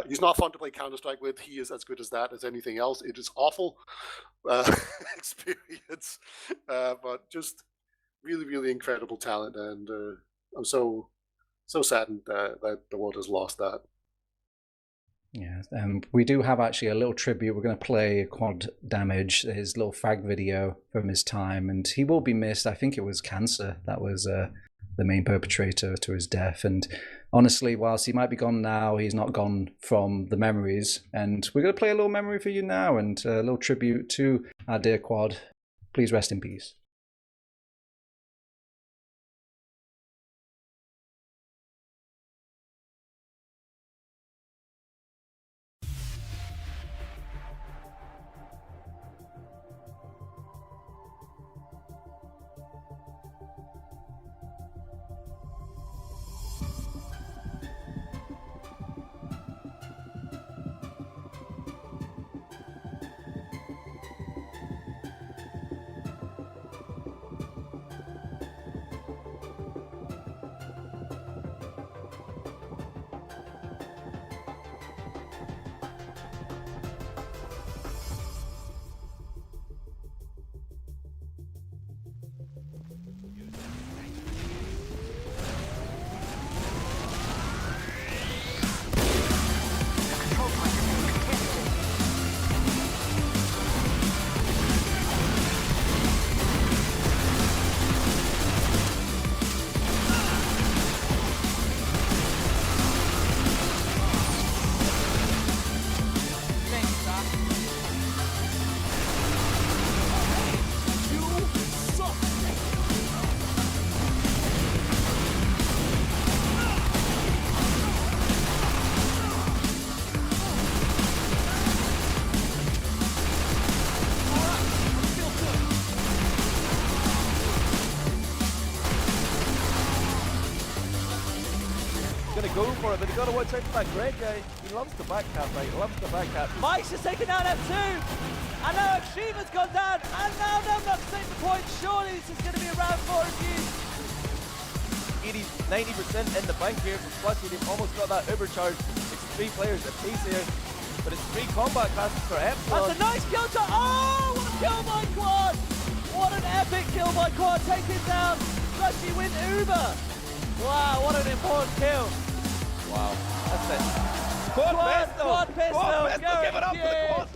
He's not fun to play Counter-Strike with. He is as good as that as anything else. It is awful experience, but just really, really incredible talent. And I'm so saddened that the world has lost that. Yeah, we do have actually a little tribute. We're going to play Quad Damage, his little fag video from his time, and he will be missed. I think it was cancer that was the main perpetrator to his death. And honestly, whilst he might be gone now, he's not gone from the memories. And we're going to play a little memory for you now, and a little tribute to our dear Quad. Please rest in peace. Go for it, but you got to watch out for that Greg guy. He loves the back cap, right? He loves the back cap. Mike's just taken down F2, and now Shiva's gone down, and now Numnuk's taking the point. Surely this is going to be a round 4 reviews. 90% in the bank here from Splutty. They've almost got that overcharge. It's 3 players at pace here, but it's 3 combat classes for Epsilon. That's a nice kill shot. Oh, what a kill by Quad! What an epic kill by Quad, taking down Splutty with Uber. Wow, what an important kill. Wow, that's it. Quad pistol! Give it up for the Quad